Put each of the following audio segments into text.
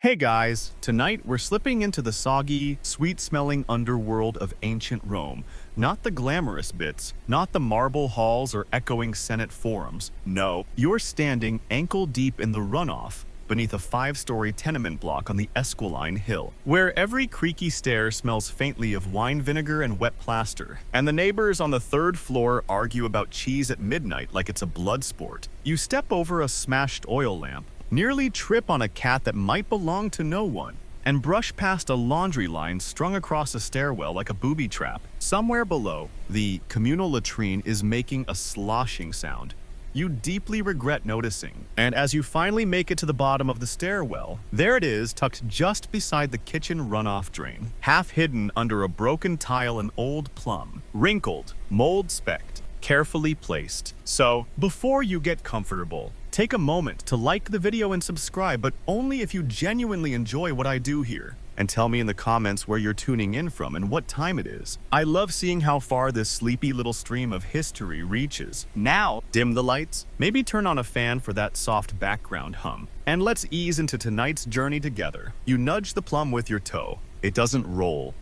Hey guys, tonight we're slipping into the soggy, sweet-smelling underworld of ancient Rome. Not the glamorous bits, not the marble halls or echoing Senate forums. No, you're standing ankle-deep in the runoff beneath a five-story tenement block on the Esquiline Hill, where every creaky stair smells faintly of wine vinegar and wet plaster, and the neighbors on the third floor argue about cheese at midnight like it's a blood sport. You step over a smashed oil lamp, nearly trip on a cat that might belong to no one, and brush past a laundry line strung across a stairwell like a booby trap. Somewhere below, the communal latrine is making a sloshing sound you deeply regret noticing. And as you finally make it to the bottom of the stairwell, there it is, tucked just beside the kitchen runoff drain, half hidden under a broken tile and old plum, wrinkled, mold-specked, carefully placed. So, before you get comfortable, take a moment to like the video and subscribe, but only if you genuinely enjoy what I do here. And tell me in the comments where you're tuning in from and what time it is. I love seeing how far this sleepy little stream of history reaches. Now, dim the lights, maybe turn on a fan for that soft background hum, and let's ease into tonight's journey together. You nudge the plum with your toe. It doesn't roll.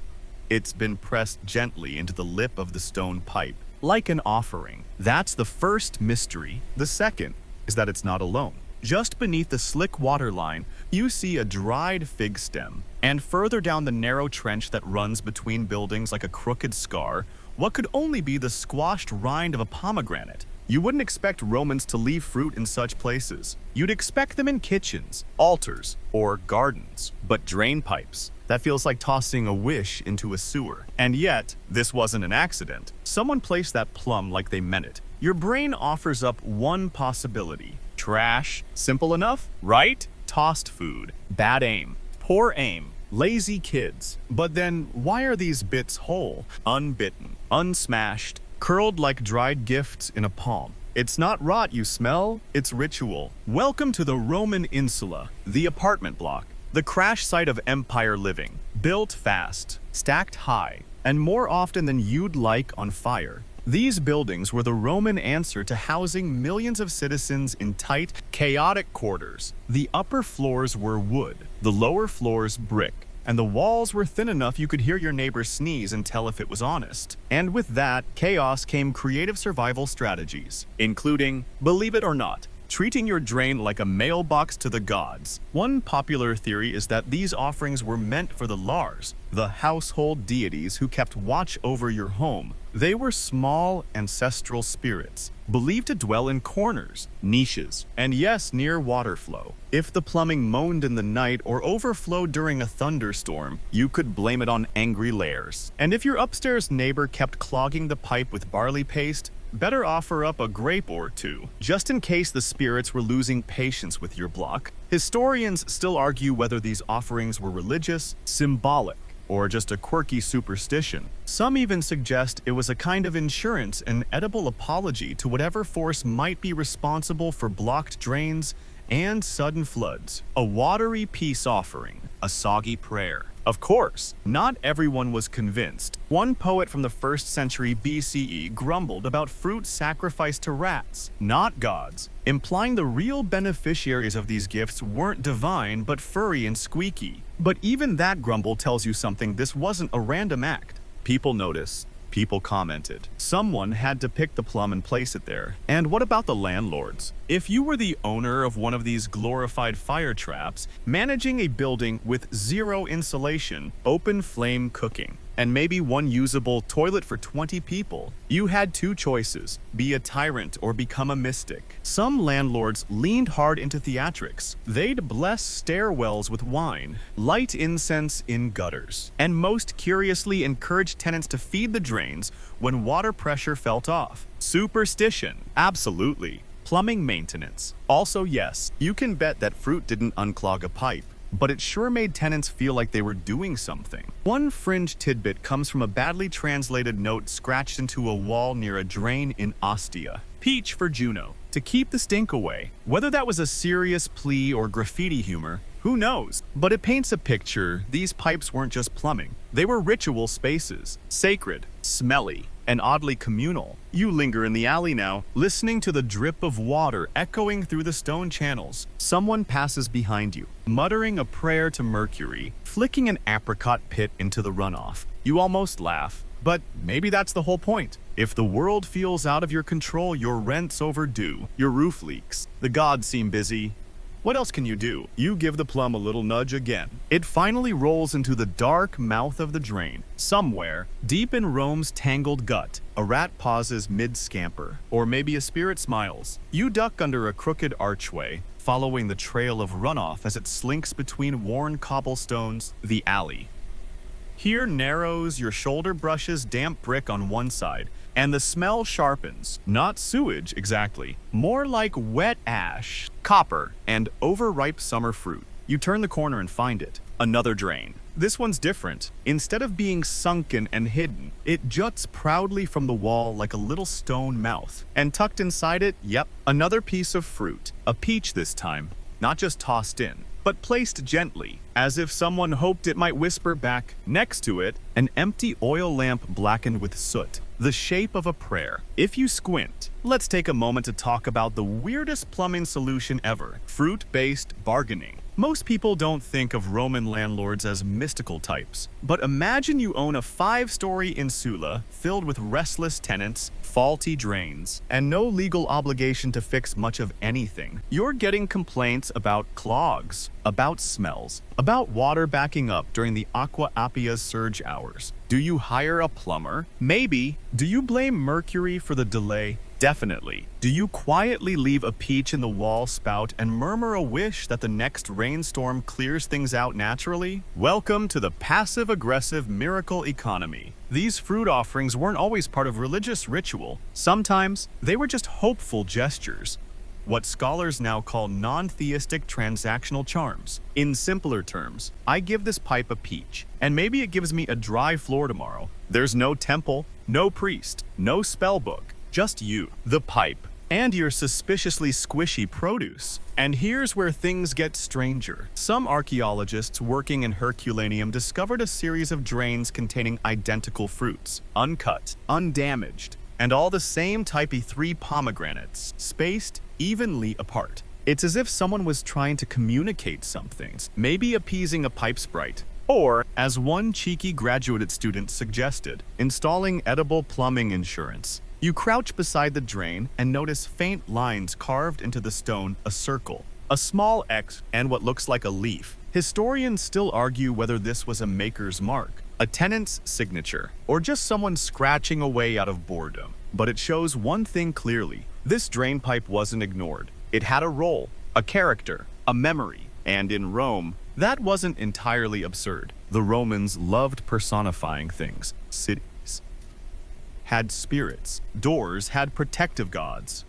It's been pressed gently into the lip of the stone pipe, like an offering. That's the first mystery. The second is that it's not alone. Just beneath the slick water line, you see a dried fig stem, and further down the narrow trench that runs between buildings like a crooked scar, what could only be the squashed rind of a pomegranate. You wouldn't expect Romans to leave fruit in such places. You'd expect them in kitchens, altars, or gardens. But drain pipes, that feels like tossing a wish into a sewer. And yet, this wasn't an accident. Someone placed that plum like they meant it. Your brain offers up one possibility. Trash. Simple enough, right? Tossed food. Bad aim. Poor aim. Lazy kids. But then, why are these bits whole? Unbitten. Unsmashed. Curled like dried gifts in a palm. It's not rot you smell, it's ritual. Welcome to the Roman Insula, the apartment block, the crash site of empire living. Built fast, stacked high, and more often than you'd like on fire. These buildings were the Roman answer to housing millions of citizens in tight, chaotic quarters. The upper floors were wood, the lower floors brick, and the walls were thin enough you could hear your neighbor sneeze and tell if it was honest. And with that chaos came creative survival strategies, including, believe it or not, treating your drain like a mailbox to the gods. One popular theory is that these offerings were meant for the Lars, the household deities who kept watch over your home. They were small, ancestral spirits, believed to dwell in corners, niches, and yes, near water flow. If the plumbing moaned in the night or overflowed during a thunderstorm, you could blame it on angry lairs. And if your upstairs neighbor kept clogging the pipe with barley paste, better offer up a grape or two, just in case the spirits were losing patience with your block. Historians still argue whether these offerings were religious, symbolic, or just a quirky superstition. Some even suggest it was a kind of insurance, an edible apology to whatever force might be responsible for blocked drains and sudden floods. A watery peace offering, a soggy prayer. Of course, not everyone was convinced. One poet from the 1st century BCE grumbled about fruit sacrificed to rats, not gods, implying the real beneficiaries of these gifts weren't divine but furry and squeaky. But even that grumble tells you something. This wasn't a random act. People noticed. People commented. Someone had to pick the plum and place it there. And what about the landlords? If you were the owner of one of these glorified fire traps, managing a building with zero insulation, open flame cooking, and maybe one usable toilet for 20 people, you had two choices: be a tyrant or become a mystic. Some landlords leaned hard into theatrics. They'd bless stairwells with wine, light incense in gutters, and most curiously encourage tenants to feed the drains when water pressure felt off. Superstition, absolutely. Plumbing maintenance. Also, yes, you can bet that fruit didn't unclog a pipe, but it sure made tenants feel like they were doing something. One fringe tidbit comes from a badly translated note scratched into a wall near a drain in Ostia. Peach for Juno, to keep the stink away. Whether that was a serious plea or graffiti humor, who knows? But it paints a picture. These pipes weren't just plumbing. They were ritual spaces, sacred, smelly, and oddly communal. You linger in the alley now, listening to the drip of water echoing through the stone channels. Someone passes behind you, muttering a prayer to Mercury, flicking an apricot pit into the runoff. You almost laugh, but maybe that's the whole point. If the world feels out of your control, your rent's overdue, your roof leaks, the gods seem busy. What else can you do? You give the plum a little nudge again. It finally rolls into the dark mouth of the drain. Somewhere, deep in Rome's tangled gut, a rat pauses mid-scamper, or maybe a spirit smiles. You duck under a crooked archway, following the trail of runoff as it slinks between worn cobblestones, the alley. Here narrows, your shoulder brushes damp brick on one side, and the smell sharpens. Not sewage, exactly. More like wet ash, copper, and overripe summer fruit. You turn the corner and find it. Another drain. This one's different. Instead of being sunken and hidden, it juts proudly from the wall like a little stone mouth. And tucked inside it, yep, another piece of fruit. A peach this time. Not just tossed in, but placed gently, as if someone hoped it might whisper back. Next to it, an empty oil lamp blackened with soot, the shape of a prayer. If you squint, let's take a moment to talk about the weirdest plumbing solution ever: fruit-based bargaining. Most people don't think of Roman landlords as mystical types, but imagine you own a 5-story insula filled with restless tenants, faulty drains, and no legal obligation to fix much of anything. You're getting complaints about clogs, about smells, about water backing up during the Aqua Appia's surge hours. Do you hire a plumber? Maybe. Do you blame Mercury for the delay? Definitely. Do you quietly leave a peach in the wall spout and murmur a wish that the next rainstorm clears things out naturally? Welcome to the passive-aggressive miracle economy. These fruit offerings weren't always part of religious ritual. Sometimes they were just hopeful gestures. What scholars now call non-theistic transactional charms. In simpler terms, I give this pipe a peach, and maybe it gives me a dry floor tomorrow. There's no temple, no priest, no spell book. Just you, the pipe, and your suspiciously squishy produce. And here's where things get stranger. Some archaeologists working in Herculaneum discovered a series of drains containing identical fruits, uncut, undamaged, and all the same type of 3 pomegranates, spaced evenly apart. It's as if someone was trying to communicate something, maybe appeasing a pipe sprite. Or, as one cheeky graduate student suggested, installing edible plumbing insurance. You crouch beside the drain and notice faint lines carved into the stone, a circle, a small X, and what looks like a leaf. Historians still argue whether this was a maker's mark, a tenant's signature, or just someone scratching away out of boredom. But it shows one thing clearly: this drain pipe wasn't ignored. It had a role, a character, a memory. And in Rome, that wasn't entirely absurd. The Romans loved personifying things. Cities had spirits, doors had protective gods.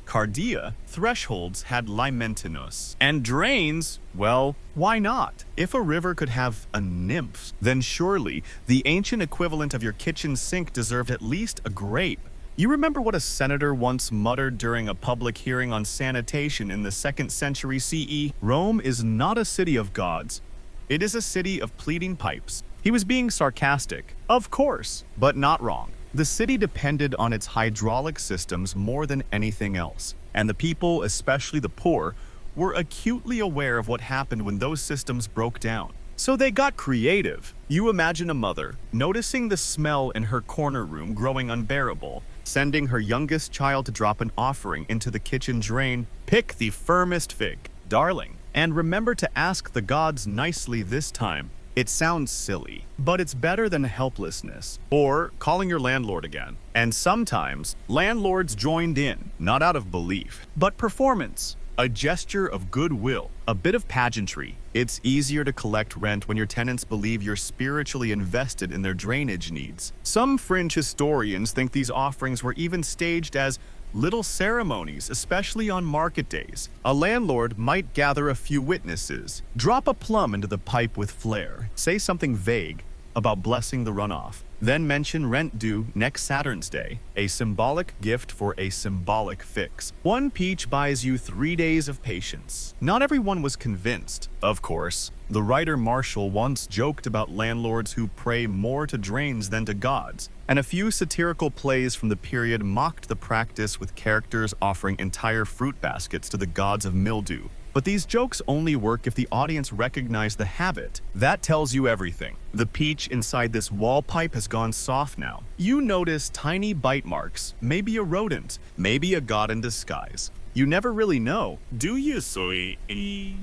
Cardia, thresholds had limentinus. And drains, well, why not? If a river could have a nymph, then surely the ancient equivalent of your kitchen sink deserved at least a grape. You remember what a senator once muttered during a public hearing on sanitation in the 2nd century CE? Rome is not a city of gods. It is a city of pleading pipes. He was being sarcastic, of course, but not wrong. The city depended on its hydraulic systems more than anything else, and the people, especially the poor, were acutely aware of what happened when those systems broke down. So they got creative. You imagine a mother noticing the smell in her corner room growing unbearable, sending her youngest child to drop an offering into the kitchen drain. Pick the firmest fig, darling, and remember to ask the gods nicely this time. It sounds silly, but it's better than helplessness or calling your landlord again. And sometimes, landlords joined in, not out of belief, but performance. A gesture of goodwill, a bit of pageantry. It's easier to collect rent when your tenants believe you're spiritually invested in their drainage needs. Some fringe historians think these offerings were even staged as little ceremonies, especially on market days. A landlord might gather a few witnesses, drop a plum into the pipe with flair, say something vague about blessing the runoff, Then mention rent due next Saturn's Day, a symbolic gift for a symbolic fix. One peach buys you 3 days of patience. Not everyone was convinced, of course. The writer Marshall once joked about landlords who pray more to drains than to gods, and a few satirical plays from the period mocked the practice with characters offering entire fruit baskets to the gods of mildew. But these jokes only work if the audience recognized the habit. That tells you everything. The peach inside this wall pipe has gone soft now. You notice tiny bite marks, maybe a rodent, maybe a god in disguise. You never really know, do you, sweetie?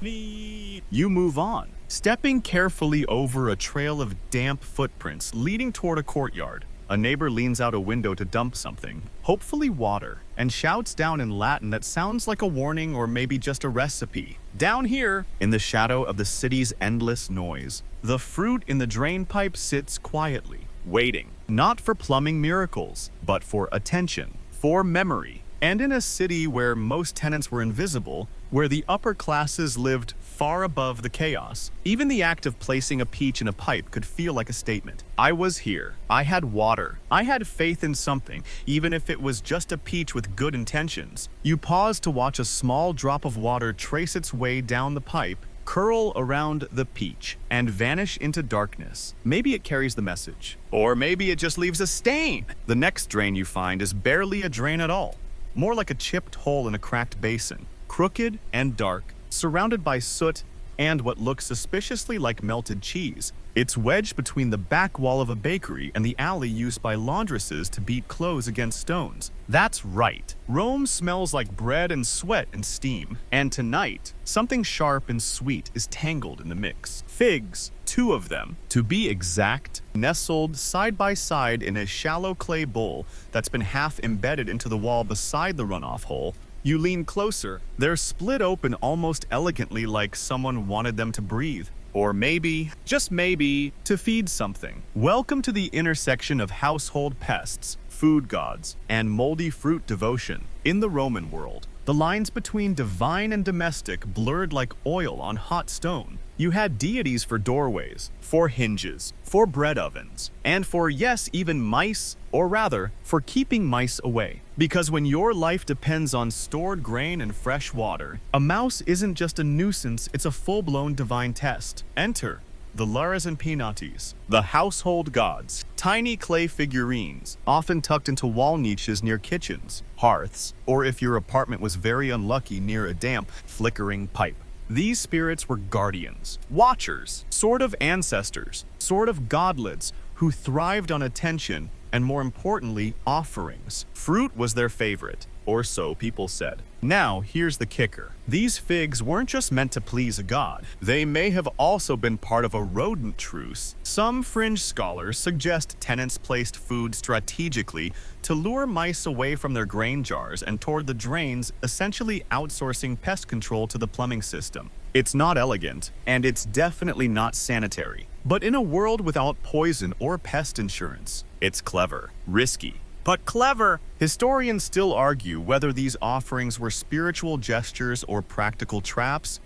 You move on, stepping carefully over a trail of damp footprints leading toward a courtyard. A neighbor leans out a window to dump something, hopefully water, and shouts down in Latin that sounds like a warning or maybe just a recipe. Down here, in the shadow of the city's endless noise, the fruit in the drain pipe sits quietly, waiting, not for plumbing miracles, but for attention, for memory. And in a city where most tenants were invisible, where the upper classes lived far above the chaos, even the act of placing a peach in a pipe could feel like a statement. I was here. I had water. I had faith in something, even if it was just a peach with good intentions. You pause to watch a small drop of water trace its way down the pipe, curl around the peach, and vanish into darkness. Maybe it carries the message. Or maybe it just leaves a stain. The next drain you find is barely a drain at all. More like a chipped hole in a cracked basin, crooked and dark, surrounded by soot and what looks suspiciously like melted cheese. It's wedged between the back wall of a bakery and the alley used by laundresses to beat clothes against stones. That's right. Rome smells like bread and sweat and steam. And tonight, something sharp and sweet is tangled in the mix. Figs, 2 of them, to be exact, nestled side by side in a shallow clay bowl that's been half embedded into the wall beside the runoff hole. You lean closer. They're split open almost elegantly like someone wanted them to breathe. Or maybe, just maybe, to feed something. Welcome to the intersection of household pests, food gods, and moldy fruit devotion in the Roman world. The lines between divine and domestic blurred like oil on hot stone. You had deities for doorways, for hinges, for bread ovens, and for, yes, even mice, or rather, for keeping mice away. Because when your life depends on stored grain and fresh water, a mouse isn't just a nuisance, it's a full-blown divine test. Enter the Lares and Penates, the household gods, tiny clay figurines, often tucked into wall niches near kitchens, hearths, or if your apartment was very unlucky, near a damp, flickering pipe. These spirits were guardians, watchers, sort of ancestors, sort of godlets who thrived on attention and, more importantly, offerings. Fruit was their favorite, or so people said. Now, here's the kicker. These figs weren't just meant to please a god. They may have also been part of a rodent truce. Some fringe scholars suggest tenants placed food strategically to lure mice away from their grain jars and toward the drains, essentially outsourcing pest control to the plumbing system. It's not elegant, and it's definitely not sanitary. But in a world without poison or pest insurance, it's clever, risky, but clever. Historians still argue whether these offerings were spiritual gestures or practical traps.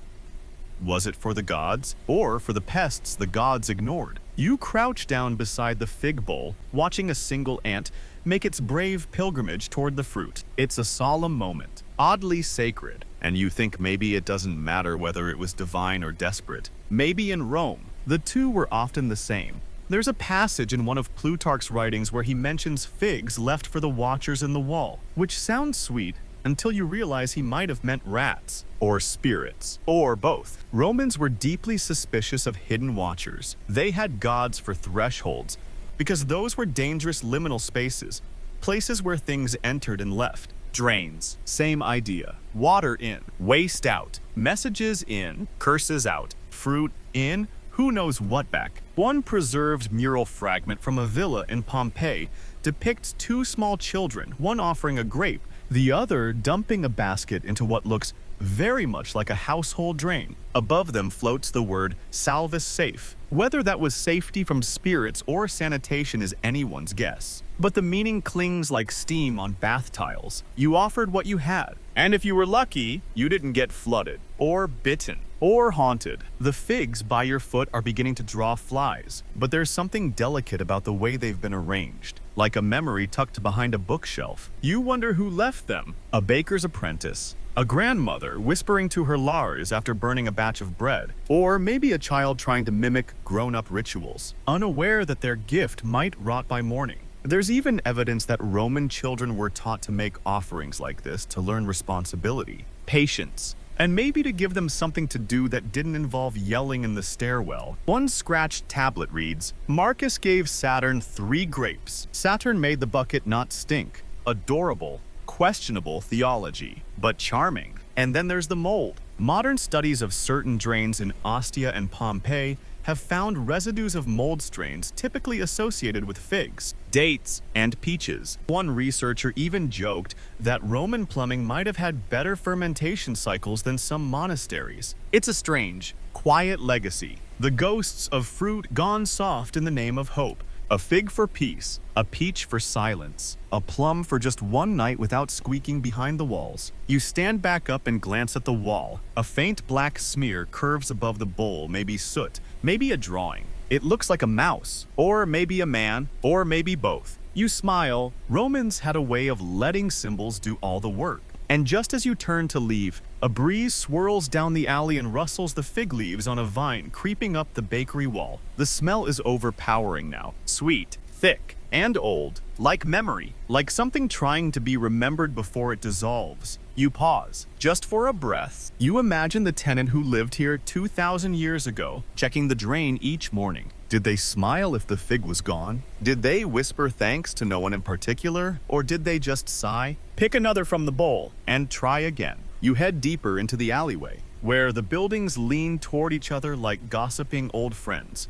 Was it for the gods, or for the pests the gods ignored? You crouch down beside the fig bowl, watching a single ant make its brave pilgrimage toward the fruit. It's a solemn moment, oddly sacred, and you think maybe it doesn't matter whether it was divine or desperate. Maybe in Rome, the two were often the same. There's a passage in one of Plutarch's writings where he mentions figs left for the watchers in the wall, which sounds sweet until you realize he might have meant rats, or spirits, or both. Romans were deeply suspicious of hidden watchers. They had gods for thresholds, because those were dangerous liminal spaces, places where things entered and left. Drains, same idea. Water in, waste out, messages in, curses out, fruit in, who knows what back. One preserved mural fragment from a villa in Pompeii depicts 2 small children, one offering a grape, the other dumping a basket into what looks very much like a household drain. Above them floats the word salvus safe. Whether that was safety from spirits or sanitation is anyone's guess. But the meaning clings like steam on bath tiles. You offered what you had, and if you were lucky, you didn't get flooded or bitten. or haunted. The figs by your foot are beginning to draw flies, but there's something delicate about the way they've been arranged, like a memory tucked behind a bookshelf. You wonder who left them. A baker's apprentice, a grandmother whispering to her Lars after burning a batch of bread, or maybe a child trying to mimic grown-up rituals, unaware that their gift might rot by morning. There's even evidence that Roman children were taught to make offerings like this to learn responsibility, patience, and maybe to give them something to do that didn't involve yelling in the stairwell. One scratched tablet reads, Marcus gave Saturn 3 grapes. Saturn made the bucket not stink. Adorable, questionable theology, but charming. And then there's the mold. Modern studies of certain drains in Ostia and Pompeii have found residues of mold strains typically associated with figs, dates, and peaches. One researcher even joked that Roman plumbing might have had better fermentation cycles than some monasteries. It's a strange, quiet legacy. The ghosts of fruit gone soft in the name of hope. A fig for peace, a peach for silence, a plum for just one night without squeaking behind the walls. You stand back up and glance at the wall. A faint black smear curves above the bowl, maybe soot, maybe a drawing. It looks like a mouse, or maybe a man, or maybe both. You smile. Romans had a way of letting symbols do all the work. And just as you turn to leave, a breeze swirls down the alley and rustles the fig leaves on a vine creeping up the bakery wall. The smell is overpowering now. Sweet, thick, and old. Like memory. Like something trying to be remembered before it dissolves. You pause, just for a breath. You imagine the tenant who lived here 2,000 years ago, checking the drain each morning. Did they smile if the fig was gone? Did they whisper thanks to no one in particular? Or did they just sigh? Pick another from the bowl and try again. You head deeper into the alleyway, where the buildings lean toward each other like gossiping old friends,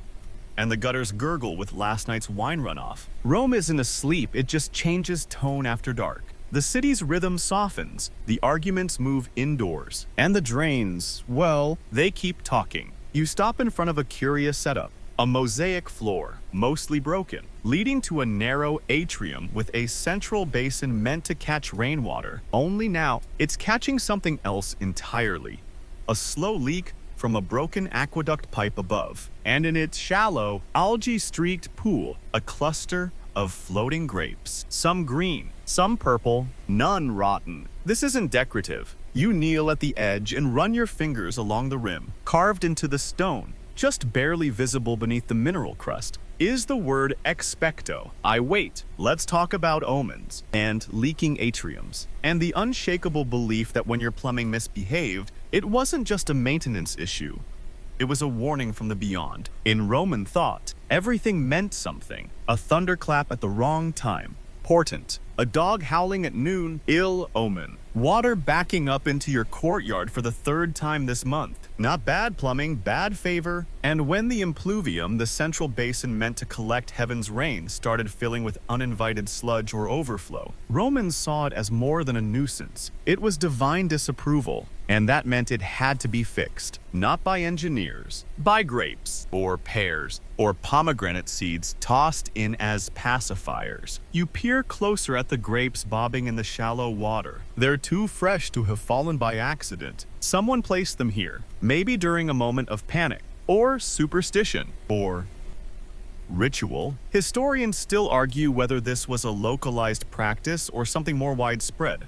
and the gutters gurgle with last night's wine runoff. Rome isn't asleep, it just changes tone after dark. The city's rhythm softens, the arguments move indoors, and the drains, well, they keep talking. You stop in front of a curious setup. A mosaic floor, mostly broken, leading to a narrow atrium with a central basin meant to catch rainwater. Only now, it's catching something else entirely. A slow leak from a broken aqueduct pipe above. And in its shallow, algae-streaked pool, a cluster of floating grapes. Some green, some purple, none rotten. This isn't decorative. You kneel at the edge and run your fingers along the rim, carved into the stone, just barely visible beneath the mineral crust, is the word expecto. I wait. Let's talk about omens and leaking atriums, and the unshakable belief that when your plumbing misbehaved, it wasn't just a maintenance issue. It was a warning from the beyond. In Roman thought, everything meant something. A thunderclap at the wrong time, portent. A dog howling at noon, ill omen. Water backing up into your courtyard for the 3rd time this month. Not bad plumbing, bad favor. And when the impluvium, the central basin meant to collect heaven's rain, started filling with uninvited sludge or overflow, Romans saw it as more than a nuisance. It was divine disapproval, and that meant it had to be fixed. Not by engineers, by grapes, or pears, or pomegranate seeds tossed in as pacifiers. You peer closer at the grapes bobbing in the shallow water. They're too fresh to have fallen by accident. Someone placed them here, maybe during a moment of panic, or superstition, or ritual. Historians still argue whether this was a localized practice or something more widespread.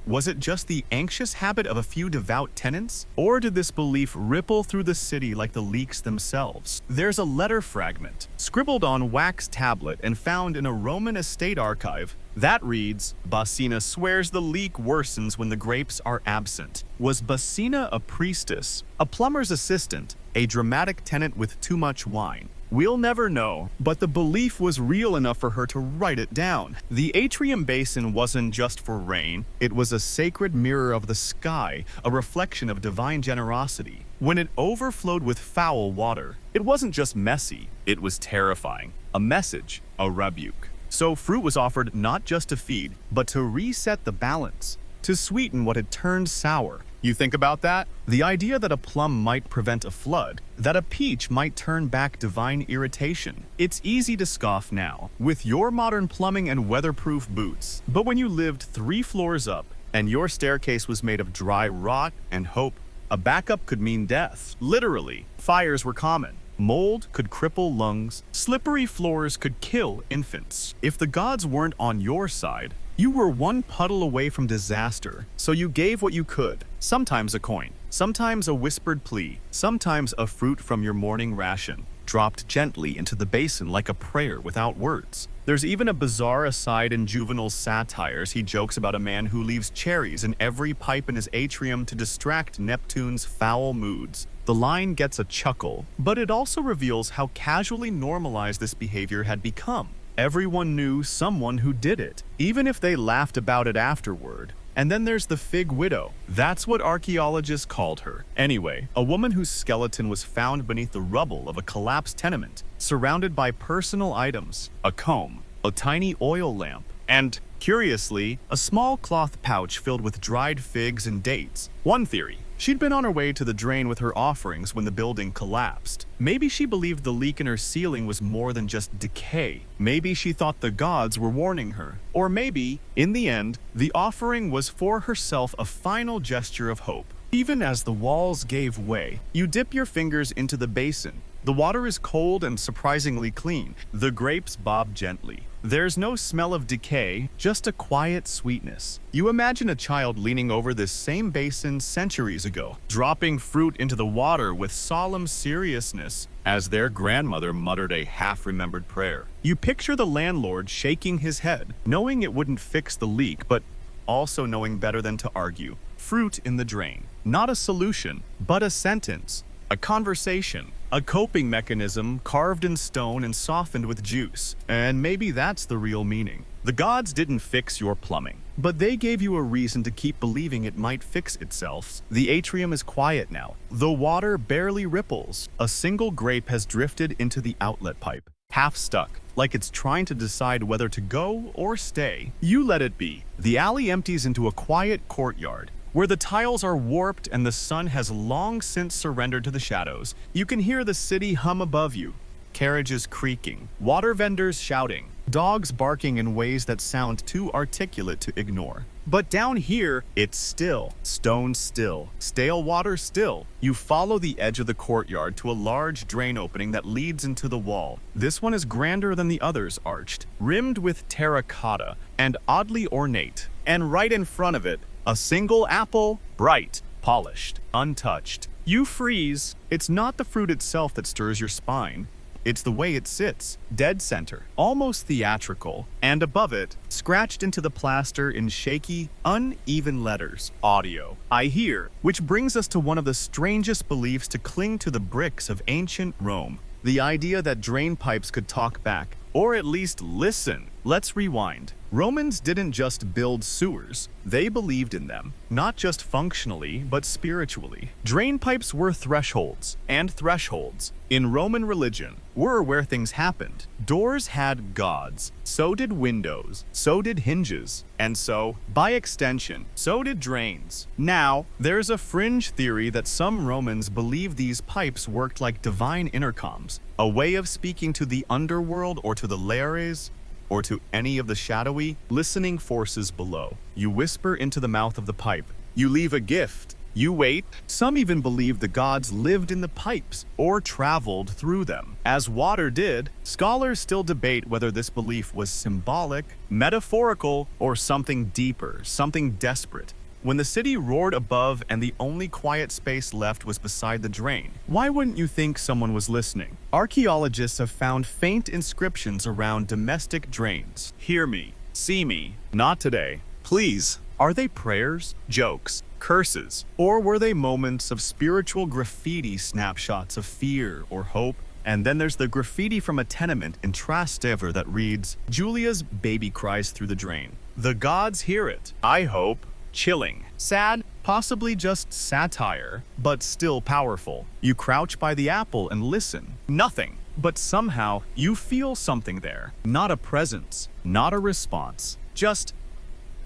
Was it just the anxious habit of a few devout tenants? Or did this belief ripple through the city like the leaks themselves? There's a letter fragment, scribbled on wax tablet and found in a Roman estate archive, that reads, Basina swears the leak worsens when the grapes are absent. Was Basina a priestess, a plumber's assistant, a dramatic tenant with too much wine? We'll never know, but the belief was real enough for her to write it down. The atrium basin wasn't just for rain, it was a sacred mirror of the sky, a reflection of divine generosity. When it overflowed with foul water, it wasn't just messy, it was terrifying. A message, a rebuke. So fruit was offered not just to feed, but to reset the balance, to sweeten what had turned sour. You think about that? The idea that a plum might prevent a flood, that a peach might turn back divine irritation. It's easy to scoff now, with your modern plumbing and weatherproof boots. But when you lived 3 floors up, and your staircase was made of dry rot and hope, A backup could mean death. Literally, fires were common. Mold could cripple lungs. Slippery floors could kill infants. If the gods weren't on your side, you were one puddle away from disaster, so you gave what you could. Sometimes a coin, sometimes a whispered plea, sometimes a fruit from your morning ration, dropped gently into the basin like a prayer without words. There's even a bizarre aside in Juvenal's satires. He jokes about a man who leaves cherries in every pipe in his atrium to distract Neptune's foul moods. The line gets a chuckle, but it also reveals how casually normalized this behavior had become. Everyone knew someone who did it, even if they laughed about it afterward. And then there's the Fig Widow. That's what archaeologists called her. Anyway, a woman whose skeleton was found beneath the rubble of a collapsed tenement, surrounded by personal items, a comb, a tiny oil lamp, and, curiously, a small cloth pouch filled with dried figs and dates. One theory: she'd been on her way to the drain with her offerings when the building collapsed. Maybe she believed the leak in her ceiling was more than just decay. Maybe she thought the gods were warning her. Or maybe, in the end, the offering was for herself, a final gesture of hope. Even as the walls gave way, you dip your fingers into the basin. The water is cold and surprisingly clean. The grapes bob gently. There's no smell of decay, just a quiet sweetness. You imagine a child leaning over this same basin centuries ago, dropping fruit into the water with solemn seriousness as their grandmother muttered a half-remembered prayer. You picture the landlord shaking his head, knowing it wouldn't fix the leak, but also knowing better than to argue. Fruit in the drain. Not a solution, but a sentence. A conversation, a coping mechanism carved in stone and softened with juice. And maybe that's the real meaning. The gods didn't fix your plumbing, but they gave you a reason to keep believing it might fix itself. The atrium is quiet now. The water barely ripples. A single grape has drifted into the outlet pipe, half stuck, like it's trying to decide whether to go or stay. You let it be. The alley empties into a quiet courtyard, where the tiles are warped and the sun has long since surrendered to the shadows. You can hear the city hum above you. Carriages creaking, water vendors shouting, dogs barking in ways that sound too articulate to ignore. But down here, it's still, stone still, stale water still. You follow the edge of the courtyard to a large drain opening that leads into the wall. This one is grander than the others, arched, rimmed with terracotta, and oddly ornate. And right in front of it, a single apple, bright, polished, untouched. You freeze. It's not the fruit itself that stirs your spine. It's the way it sits, dead center, almost theatrical, and above it, scratched into the plaster in shaky, uneven letters, audio. I hear, which brings us to one of the strangest beliefs to cling to the bricks of ancient Rome. The idea that drain pipes could talk back, or at least listen. Let's rewind. Romans didn't just build sewers, they believed in them, not just functionally, but spiritually. Drain pipes were thresholds, and thresholds, in Roman religion, were where things happened. Doors had gods, so did windows, so did hinges, and so, by extension, so did drains. Now, there's a fringe theory that some Romans believed these pipes worked like divine intercoms, a way of speaking to the underworld or to the lares, or to any of the shadowy, listening forces below. You whisper into the mouth of the pipe. You leave a gift. You wait. Some even believe the gods lived in the pipes or traveled through them. As water did, scholars still debate whether this belief was symbolic, metaphorical, or something deeper, something desperate. When the city roared above and the only quiet space left was beside the drain, why wouldn't you think someone was listening? Archaeologists have found faint inscriptions around domestic drains. Hear me, see me, not today, please. Are they prayers, jokes, curses, or were they moments of spiritual graffiti, snapshots of fear or hope? And then there's the graffiti from a tenement in Trastevere that reads, "Julia's baby cries through the drain. The gods hear it, I hope." Chilling, sad, possibly just satire, but still powerful. You crouch by the apple and listen. Nothing. But somehow, you feel something there. Not a presence, not a response. Just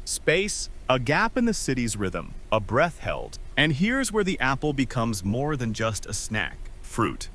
space, a gap in the city's rhythm, a breath held. And here's where the apple becomes more than just a snack. Fruit.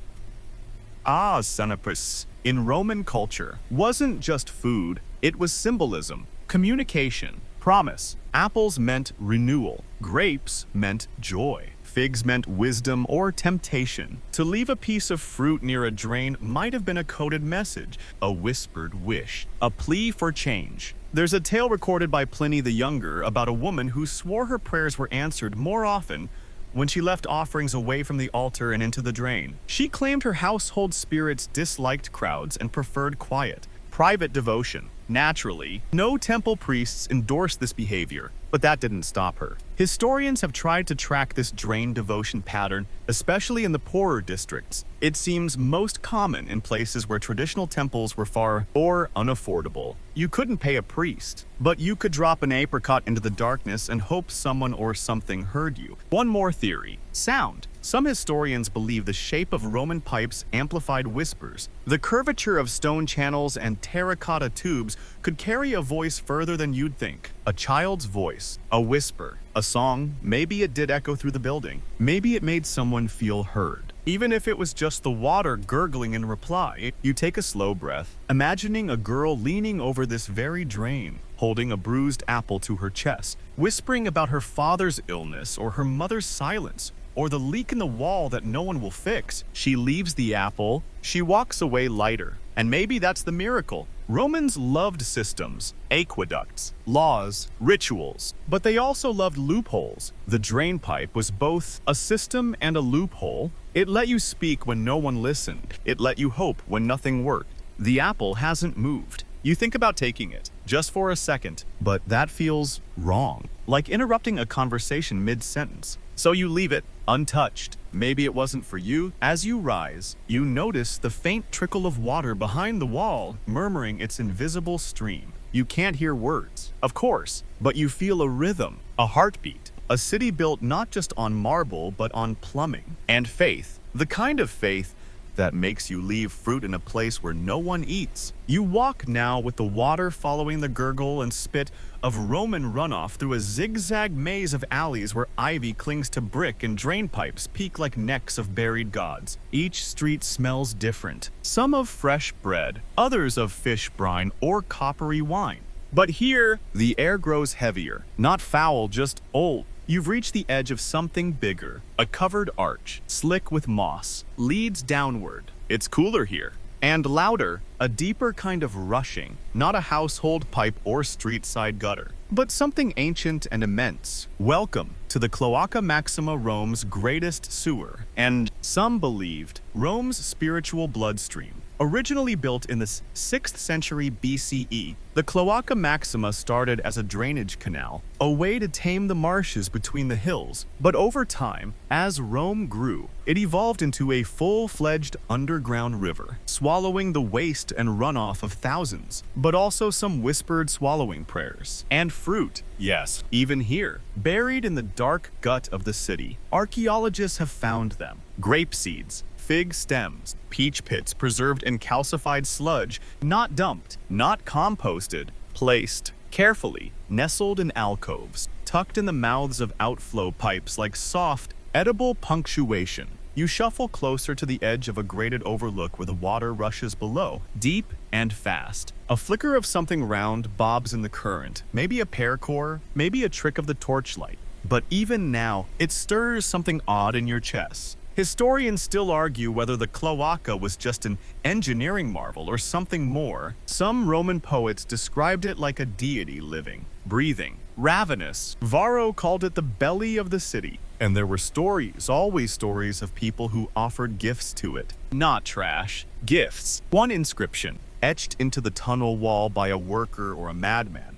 Xenopus, in Roman culture, wasn't just food, it was symbolism, communication, promise. Apples meant renewal. Grapes meant joy. Figs meant wisdom or temptation. To leave a piece of fruit near a drain might have been a coded message, a whispered wish, a plea for change. There's a tale recorded by Pliny the Younger about a woman who swore her prayers were answered more often when she left offerings away from the altar and into the drain. She claimed her household spirits disliked crowds and preferred quiet, private devotion. Naturally, no temple priests endorsed this behavior, but that didn't stop her. Historians have tried to track this drain devotion pattern, especially in the poorer districts. It seems most common in places where traditional temples were far or unaffordable. You couldn't pay a priest, but you could drop an apricot into the darkness and hope someone or something heard you. One more theory: sound. Some historians believe the shape of Roman pipes amplified whispers. The curvature of stone channels and terracotta tubes could carry a voice further than you'd think. A child's voice, a whisper, a song. Maybe it did echo through the building. Maybe it made someone feel heard. Even if it was just the water gurgling in reply, you take a slow breath, imagining a girl leaning over this very drain, holding a bruised apple to her chest, whispering about her father's illness or her mother's silence, or the leak in the wall that no one will fix. She leaves the apple, she walks away lighter, and maybe that's the miracle. Romans loved systems, aqueducts, laws, rituals, but they also loved loopholes. The drainpipe was both a system and a loophole. It let you speak when no one listened. It let you hope when nothing worked. The apple hasn't moved. You think about taking it, just for a second, but that feels wrong, like interrupting a conversation mid-sentence. So you leave it untouched. Maybe it wasn't for you. As you rise, you notice the faint trickle of water behind the wall, murmuring its invisible stream. You can't hear words, of course, but you feel a rhythm, a heartbeat. A city built not just on marble, but on plumbing. And faith, the kind of faith that makes you leave fruit in a place where no one eats. You walk now with the water following the gurgle and spit of Roman runoff through a zigzag maze of alleys where ivy clings to brick and drain pipes peak like necks of buried gods. Each street smells different, some of fresh bread, others of fish brine or coppery wine. But here, the air grows heavier, not foul, just old. You've reached the edge of something bigger. A covered arch, slick with moss, leads downward. It's cooler here. And louder, a deeper kind of rushing, not a household pipe or street-side gutter, but something ancient and immense. Welcome to the Cloaca Maxima, Rome's greatest sewer, and some believed Rome's spiritual bloodstream. Originally built in the 6th century BCE, the Cloaca Maxima started as a drainage canal, a way to tame the marshes between the hills. But over time, as Rome grew, it evolved into a full-fledged underground river, swallowing the waste and runoff of thousands, but also some whispered swallowing prayers. And fruit, yes, even here, buried in the dark gut of the city. Archaeologists have found them. Grape seeds, fig stems, peach pits preserved in calcified sludge, not dumped, not composted, placed carefully, nestled in alcoves, tucked in the mouths of outflow pipes like soft, edible punctuation. You shuffle closer to the edge of a graded overlook where the water rushes below, deep and fast. A flicker of something round bobs in the current, maybe a paracord, maybe a trick of the torchlight. But even now, it stirs something odd in your chest. Historians still argue whether the cloaca was just an engineering marvel or something more. Some Roman poets described it like a deity living, breathing, ravenous. Varro called it the belly of the city. And there were stories, always stories, of people who offered gifts to it. Not trash, gifts. One inscription, etched into the tunnel wall by a worker or a madman.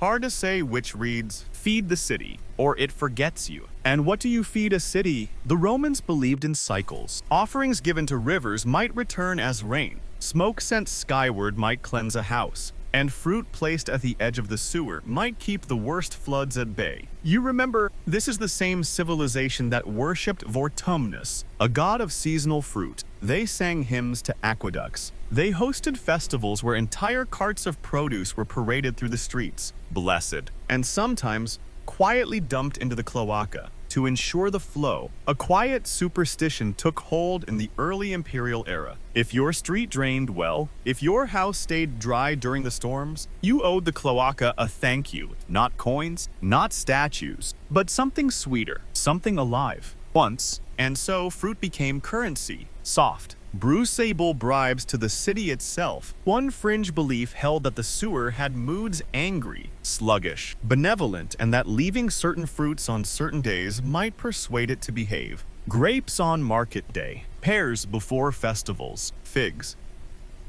Hard to say which reads, "Feed the city," or "It forgets you." And what do you feed a city? The Romans believed in cycles. Offerings given to rivers might return as rain. Smoke sent skyward might cleanse a house. And fruit placed at the edge of the sewer might keep the worst floods at bay. You remember, this is the same civilization that worshipped Vortumnus, a god of seasonal fruit. They sang hymns to aqueducts. They hosted festivals where entire carts of produce were paraded through the streets, blessed, and sometimes quietly dumped into the cloaca to ensure the flow. A quiet superstition took hold in the early imperial era. If your street drained well, if your house stayed dry during the storms, you owed the cloaca a thank you. Not coins, not statues, but something sweeter. something alive. Once, and so fruit became currency, soft, bruisable bribes to the city itself. One fringe belief held that the sewer had moods angry, sluggish, benevolent, and that leaving certain fruits on certain days might persuade it to behave. Grapes on market day, pears before festivals, figs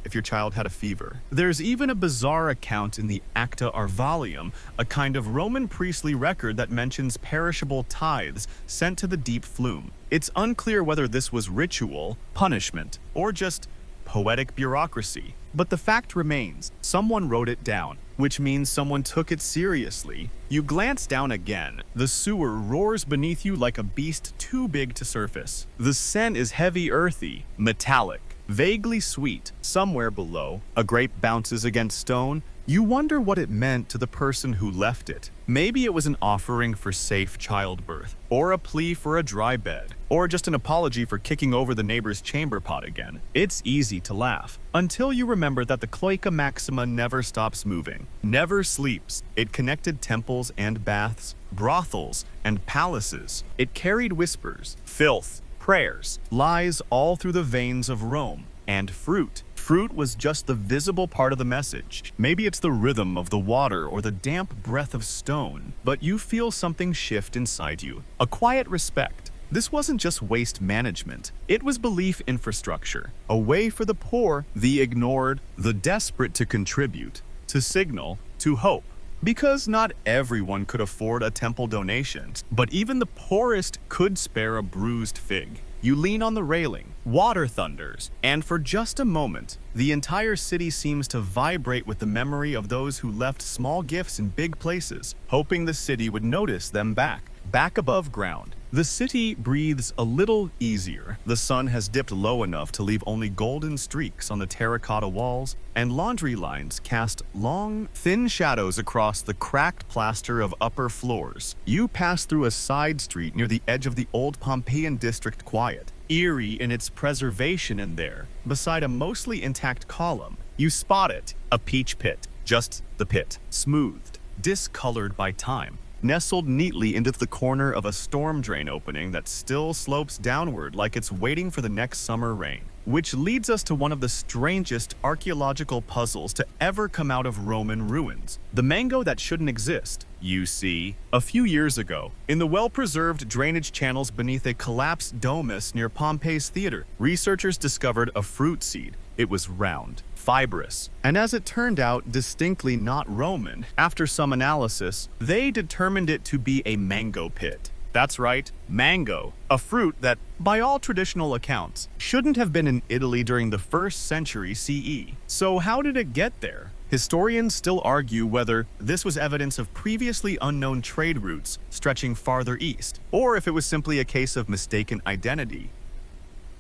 if your child had a fever. There's even a bizarre account in the Acta Arvalium, a kind of Roman priestly record that mentions perishable tithes sent to the deep flume. It's unclear whether this was ritual, punishment, or just poetic bureaucracy. But the fact remains, someone wrote it down, which means someone took it seriously. You glance down again. The sewer roars beneath you like a beast too big to surface. The scent is heavy, earthy, metallic, vaguely sweet. Somewhere below, a grape bounces against stone. You wonder what it meant to the person who left it. Maybe it was an offering for safe childbirth, or a plea for a dry bed, or just an apology for kicking over the neighbor's chamber pot again. It's easy to laugh, until you remember that the Cloaca Maxima never stops moving, never sleeps. It connected temples and baths, brothels and palaces. It carried whispers, filth, prayers, lies all through the veins of Rome. And fruit. Fruit was just the visible part of the message. Maybe it's the rhythm of the water or the damp breath of stone, but you feel something shift inside you, a quiet respect. This wasn't just waste management. It was belief infrastructure, a way for the poor, the ignored, the desperate to contribute, to signal, to hope. Because not everyone could afford a temple donation, but even the poorest could spare a bruised fig. You lean on the railing, water thunders, and for just a moment, the entire city seems to vibrate with the memory of those who left small gifts in big places, hoping the city would notice them back above ground. The city breathes a little easier. The sun has dipped low enough to leave only golden streaks on the terracotta walls, and laundry lines cast long, thin shadows across the cracked plaster of upper floors. You pass through a side street near the edge of the old Pompeian district, quiet, eerie in its preservation, and there, beside a mostly intact column, you spot it, a peach pit. Just the pit, smoothed, discolored by time, nestled neatly into the corner of a storm drain opening that still slopes downward like it's waiting for the next summer rain. Which leads us to one of the strangest archaeological puzzles to ever come out of Roman ruins. The mango that shouldn't exist. You see, a few years ago, in the well-preserved drainage channels beneath a collapsed domus near Pompey's theater, researchers discovered a fruit seed. It was round, fibrous, and as it turned out, distinctly not Roman. After some analysis, they determined it to be a mango pit. That's right, mango, a fruit that, by all traditional accounts, shouldn't have been in Italy during the 1st century CE. So how did it get there? Historians still argue whether this was evidence of previously unknown trade routes stretching farther east, or if it was simply a case of mistaken identity.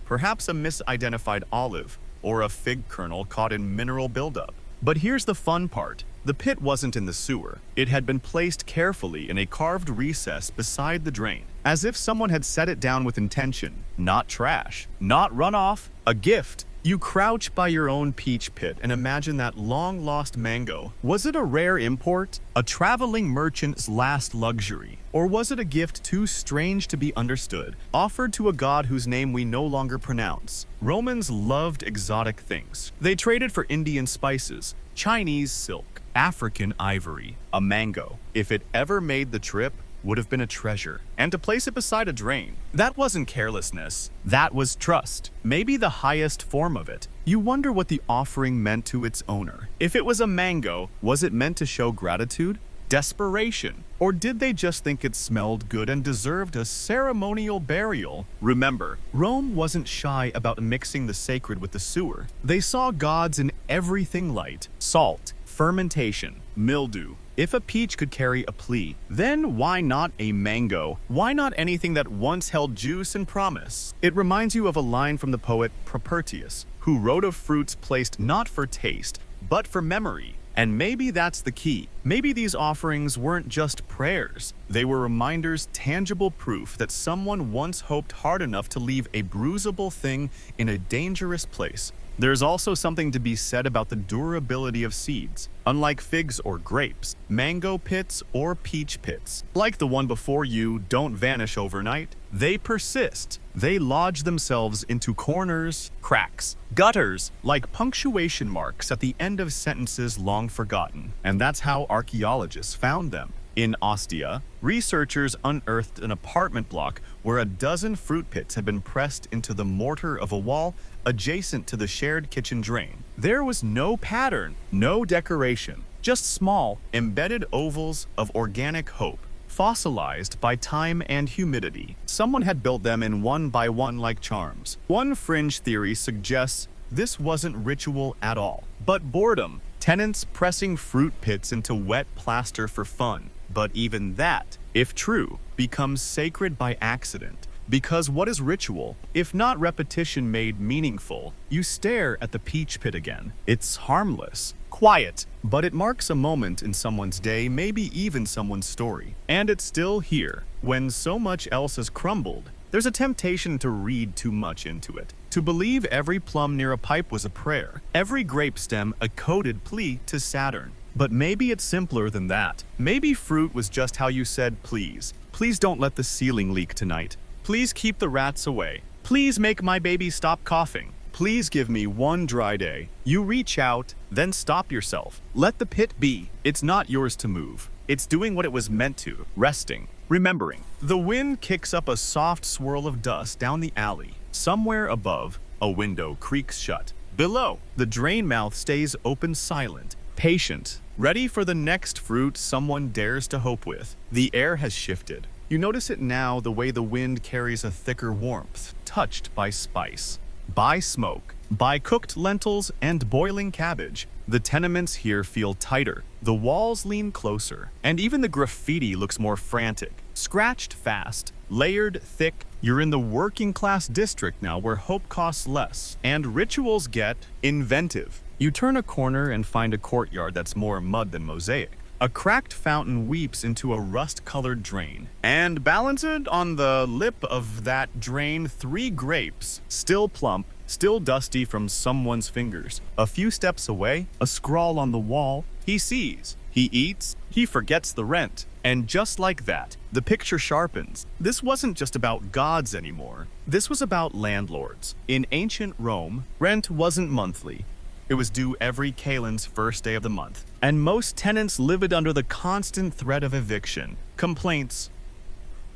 Perhaps a misidentified olive, or a fig kernel caught in mineral buildup. But here's the fun part. The pit wasn't in the sewer. It had been placed carefully in a carved recess beside the drain, as if someone had set it down with intention. Not trash, not runoff, a gift. You crouch by your own peach pit and imagine that long-lost mango. Was it a rare import? A traveling merchant's last luxury? Or was it a gift too strange to be understood, offered to a god whose name we no longer pronounce? Romans loved exotic things. They traded for Indian spices, Chinese silk, African ivory, a mango. If it ever made the trip, would have been a treasure. And to place it beside a drain, that wasn't carelessness, that was trust. Maybe the highest form of it. You wonder what the offering meant to its owner. If it was a mango, was it meant to show gratitude? Desperation? Or did they just think it smelled good and deserved a ceremonial burial? Remember, Rome wasn't shy about mixing the sacred with the sewer. They saw gods in everything: light, salt, fermentation, mildew. If a peach could carry a plea, then why not a mango? Why not anything that once held juice and promise? It reminds you of a line from the poet Propertius, who wrote of fruits placed not for taste, but for memory. And maybe that's the key. Maybe these offerings weren't just prayers. They were reminders, tangible proof that someone once hoped hard enough to leave a bruisable thing in a dangerous place. There's also something to be said about the durability of seeds. Unlike figs or grapes, mango pits or peach pits, like the one before you, don't vanish overnight. They persist. They lodge themselves into corners, cracks, gutters, like punctuation marks at the end of sentences long forgotten. And that's how archaeologists found them. In Ostia, researchers unearthed an apartment block where a dozen fruit pits had been pressed into the mortar of a wall adjacent to the shared kitchen drain. There was no pattern, no decoration, just small, embedded ovals of organic hope, fossilized by time and humidity. Someone had built them in one by one like charms. One fringe theory suggests this wasn't ritual at all, but boredom. Tenants pressing fruit pits into wet plaster for fun. But even that, if true, becomes sacred by accident. Because what is ritual, if not repetition made meaningful? You stare at the peach pit again. It's harmless, quiet, but it marks a moment in someone's day, maybe even someone's story. And it's still here, when so much else has crumbled. There's a temptation to read too much into it, to believe every plum near a pipe was a prayer, every grape stem a coded plea to Saturn. But maybe it's simpler than that. Maybe fruit was just how you said please. Please don't let the ceiling leak tonight. Please keep the rats away. Please make my baby stop coughing. Please give me one dry day. You reach out, then stop yourself. Let the pit be. It's not yours to move. It's doing what it was meant to, resting, remembering. The wind kicks up a soft swirl of dust down the alley. Somewhere above, a window creaks shut. Below, the drain mouth stays open silent, patient, ready for the next fruit someone dares to hope with. The air has shifted. You notice it now, the way the wind carries a thicker warmth, touched by spice, by smoke, by cooked lentils and boiling cabbage. The tenements here feel tighter, the walls lean closer, and even the graffiti looks more frantic. Scratched fast, layered thick. You're in the working class district now where hope costs less, and rituals get inventive. You turn a corner and find a courtyard that's more mud than mosaic. A cracked fountain weeps into a rust-colored drain, and balanced on the lip of that drain, 3 grapes, still plump, still dusty from someone's fingers. A few steps away, a scrawl on the wall. He sees, he eats, he forgets the rent. And just like that, the picture sharpens. This wasn't just about gods anymore. This was about landlords. In ancient Rome, rent wasn't monthly. It was due every Kalen's first day of the month, and most tenants lived under the constant threat of eviction. Complaints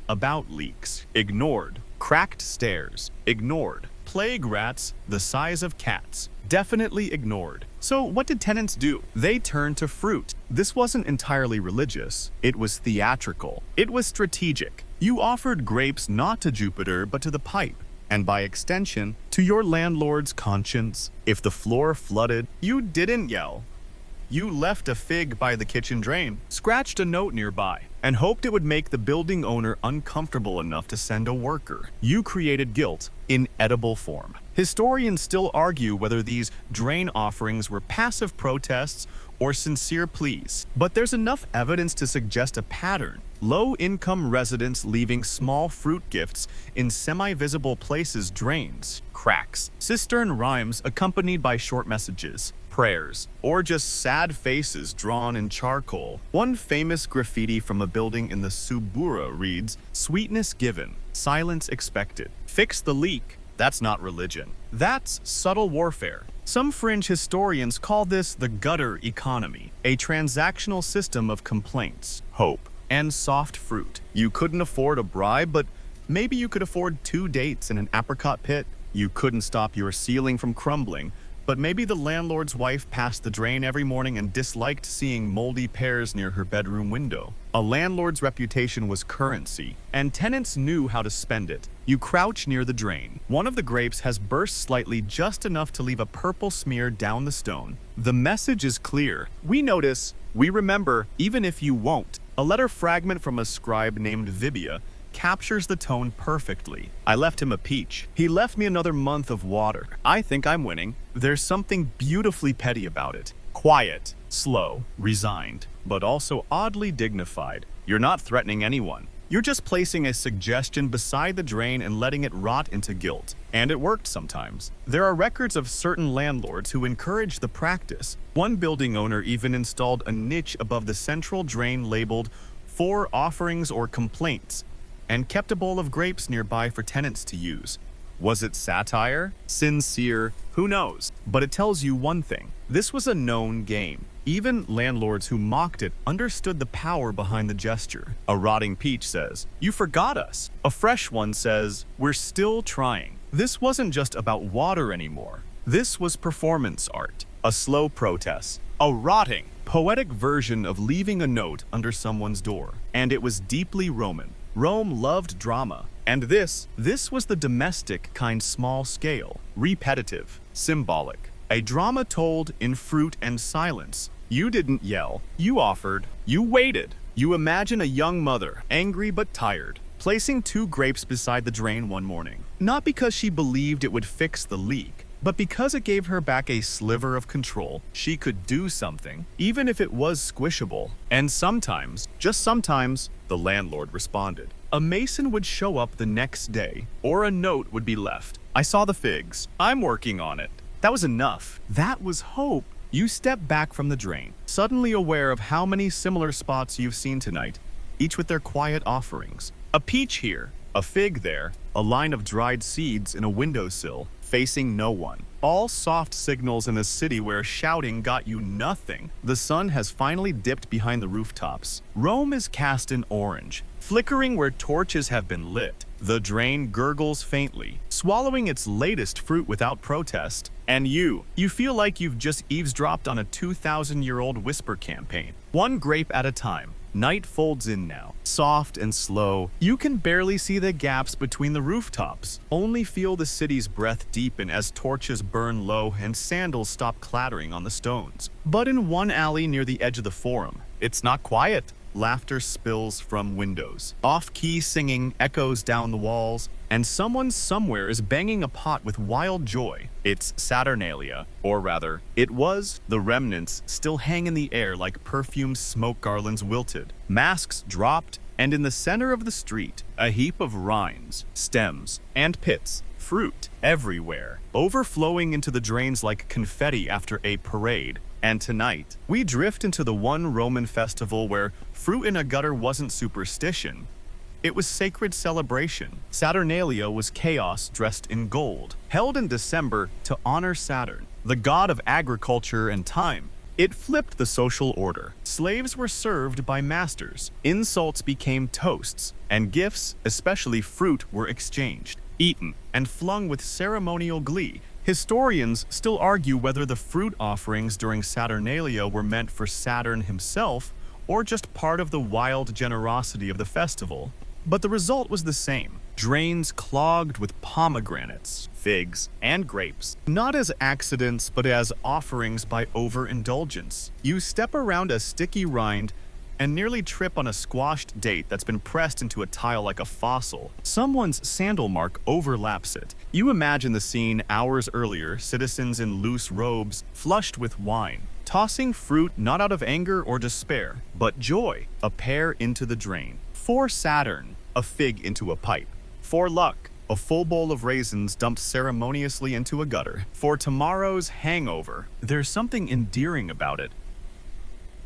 about leaks, ignored. Cracked stairs, ignored. Plague rats, the size of cats, definitely ignored. So what did tenants do? They turned to fruit. This wasn't entirely religious. It was theatrical. It was strategic. You offered grapes not to Jupiter, but to the pipe. And by extension, to your landlord's conscience. If the floor flooded, you didn't yell. You left a fig by the kitchen drain, scratched a note nearby, and hoped it would make the building owner uncomfortable enough to send a worker. You created guilt in edible form. Historians still argue whether these drain offerings were passive protests or sincere pleas, but there's enough evidence to suggest a pattern. Low-income residents leaving small fruit gifts in semi-visible places, drains, cracks, cistern rhymes accompanied by short messages, prayers, or just sad faces drawn in charcoal. One famous graffiti from a building in the Subura reads, "Sweetness given, silence expected. Fix the leak." That's not religion. That's subtle warfare. Some fringe historians call this the gutter economy, a transactional system of complaints, hope, and soft fruit. You couldn't afford a bribe, but maybe you could afford 2 dates in an apricot pit. You couldn't stop your ceiling from crumbling, but maybe the landlord's wife passed the drain every morning and disliked seeing moldy pears near her bedroom window. A landlord's reputation was currency, and tenants knew how to spend it. You crouch near the drain. One of the grapes has burst slightly, just enough to leave a purple smear down the stone. The message is clear. We notice, we remember, even if you won't. A letter fragment from a scribe named Vibia captures the tone perfectly. I left him a peach. He left me another month of water. I think I'm winning. There's something beautifully petty about it. Quiet, slow, resigned, but also oddly dignified. You're not threatening anyone. You're just placing a suggestion beside the drain and letting it rot into guilt. And it worked sometimes. There are records of certain landlords who encouraged the practice. One building owner even installed a niche above the central drain labeled "For Offerings or Complaints" and kept a bowl of grapes nearby for tenants to use. Was it satire? Sincere? Who knows? But it tells you one thing. This was a known game. Even landlords who mocked it understood the power behind the gesture. A rotting peach says, "You forgot us." A fresh one says, "We're still trying." This wasn't just about water anymore. This was performance art. A slow protest. A rotting, poetic version of leaving a note under someone's door. And it was deeply Roman. Rome loved drama. And this was the domestic kind, small scale, repetitive, symbolic. A drama told in fruit and silence. You didn't yell, you offered, you waited. You imagine a young mother, angry but tired, placing 2 grapes beside the drain one morning. Not because she believed it would fix the leak, but because it gave her back a sliver of control. She could do something, even if it was squishable. And sometimes, just sometimes, the landlord responded. A mason would show up the next day, or a note would be left. "I saw the figs. I'm working on it." That was enough. That was hope. You step back from the drain, suddenly aware of how many similar spots you've seen tonight, each with their quiet offerings. A peach here, a fig there, a line of dried seeds in a windowsill, facing no one. All soft signals in a city where shouting got you nothing. The sun has finally dipped behind the rooftops. Rome is cast in orange, flickering where torches have been lit. The drain gurgles faintly, swallowing its latest fruit without protest. And you feel like you've just eavesdropped on a 2,000-year-old whisper campaign. One grape at a time. Night folds in now, soft and slow. You can barely see the gaps between the rooftops. Only feel the city's breath deepen as torches burn low and sandals stop clattering on the stones. But in one alley near the edge of the forum, it's not quiet. Laughter spills from windows. Off-key singing echoes down the walls, and someone somewhere is banging a pot with wild joy. It's Saturnalia, or rather, it was. The remnants still hang in the air like perfumed smoke garlands wilted. Masks dropped, and in the center of the street, a heap of rinds, stems, and pits. Fruit everywhere, overflowing into the drains like confetti after a parade. And tonight, we drift into the one Roman festival where fruit in a gutter wasn't superstition. It was sacred celebration. Saturnalia was chaos dressed in gold, held in December to honor Saturn, the god of agriculture and time. It flipped the social order. Slaves were served by masters, insults became toasts, and gifts, especially fruit, were exchanged, eaten, and flung with ceremonial glee. Historians still argue whether the fruit offerings during Saturnalia were meant for Saturn himself or just part of the wild generosity of the festival. But the result was the same. Drains clogged with pomegranates, figs, and grapes. Not as accidents, but as offerings by overindulgence. You step around a sticky rind and nearly trip on a squashed date that's been pressed into a tile like a fossil. Someone's sandal mark overlaps it. You imagine the scene hours earlier, citizens in loose robes, flushed with wine, tossing fruit not out of anger or despair, but joy. A pear into the drain. For Saturn, a fig into a pipe. For luck, a full bowl of raisins dumped ceremoniously into a gutter. For tomorrow's hangover, there's something endearing about it.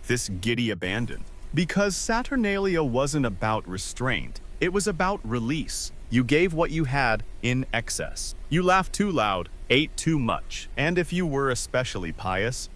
This giddy abandon. Because Saturnalia wasn't about restraint, it was about release. You gave what you had in excess. You laughed too loud, ate too much, and if you were especially pious,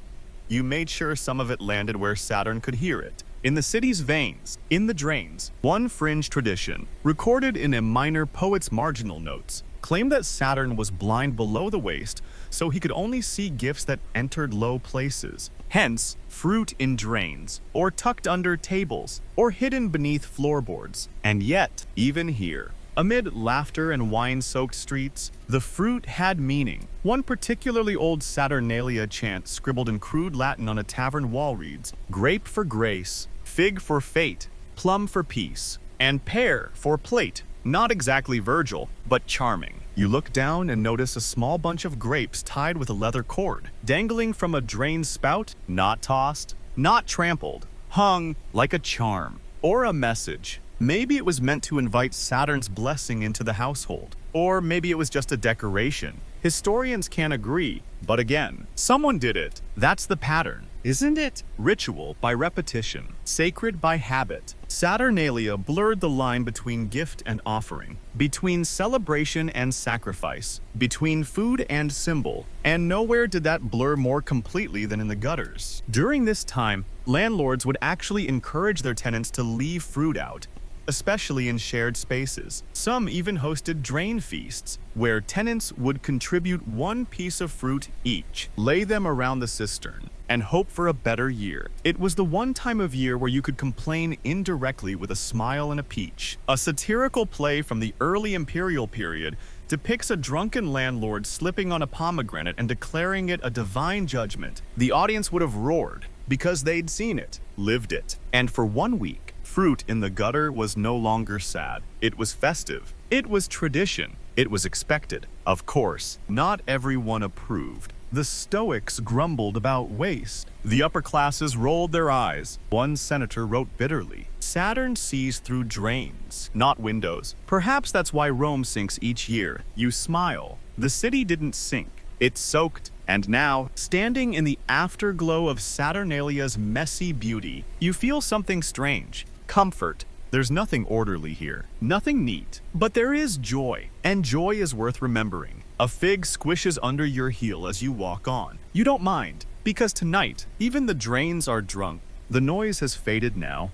you made sure some of it landed where Saturn could hear it. In the city's veins, in the drains, one fringe tradition, recorded in a minor poet's marginal notes, claimed that Saturn was blind below the waist, so he could only see gifts that entered low places. Hence, fruit in drains, or tucked under tables, or hidden beneath floorboards. And yet, even here, amid laughter and wine-soaked streets, the fruit had meaning. One particularly old Saturnalia chant scribbled in crude Latin on a tavern wall reads, "Grape for grace, fig for fate, plum for peace, and pear for plate." Not exactly Virgil, but charming. You look down and notice a small bunch of grapes tied with a leather cord, dangling from a drain spout, not tossed, not trampled, hung like a charm. Or a message. Maybe it was meant to invite Saturn's blessing into the household. Or maybe it was just a decoration. Historians can't agree, but again, someone did it. That's the pattern, isn't it? Ritual by repetition, sacred by habit. Saturnalia blurred the line between gift and offering, between celebration and sacrifice, between food and symbol, and nowhere did that blur more completely than in the gutters. During this time, landlords would actually encourage their tenants to leave fruit out, especially in shared spaces. Some even hosted drain feasts, where tenants would contribute one piece of fruit each, lay them around the cistern, and hope for a better year. It was the one time of year where you could complain indirectly with a smile and a peach. A satirical play from the early imperial period depicts a drunken landlord slipping on a pomegranate and declaring it a divine judgment. The audience would have roared because they'd seen it, lived it, and for 1 week, fruit in the gutter was no longer sad. It was festive. It was tradition. It was expected. Of course, not everyone approved. The Stoics grumbled about waste. The upper classes rolled their eyes. One senator wrote bitterly, "Saturn sees through drains, not windows." Perhaps that's why Rome sinks each year. You smile. The city didn't sink. It soaked. And now, standing in the afterglow of Saturnalia's messy beauty, you feel something strange. Comfort. There's nothing orderly here, nothing neat, but there is joy, and joy is worth remembering. A fig squishes under your heel as you walk on. You don't mind, because tonight, even the drains are drunk. The noise has faded now.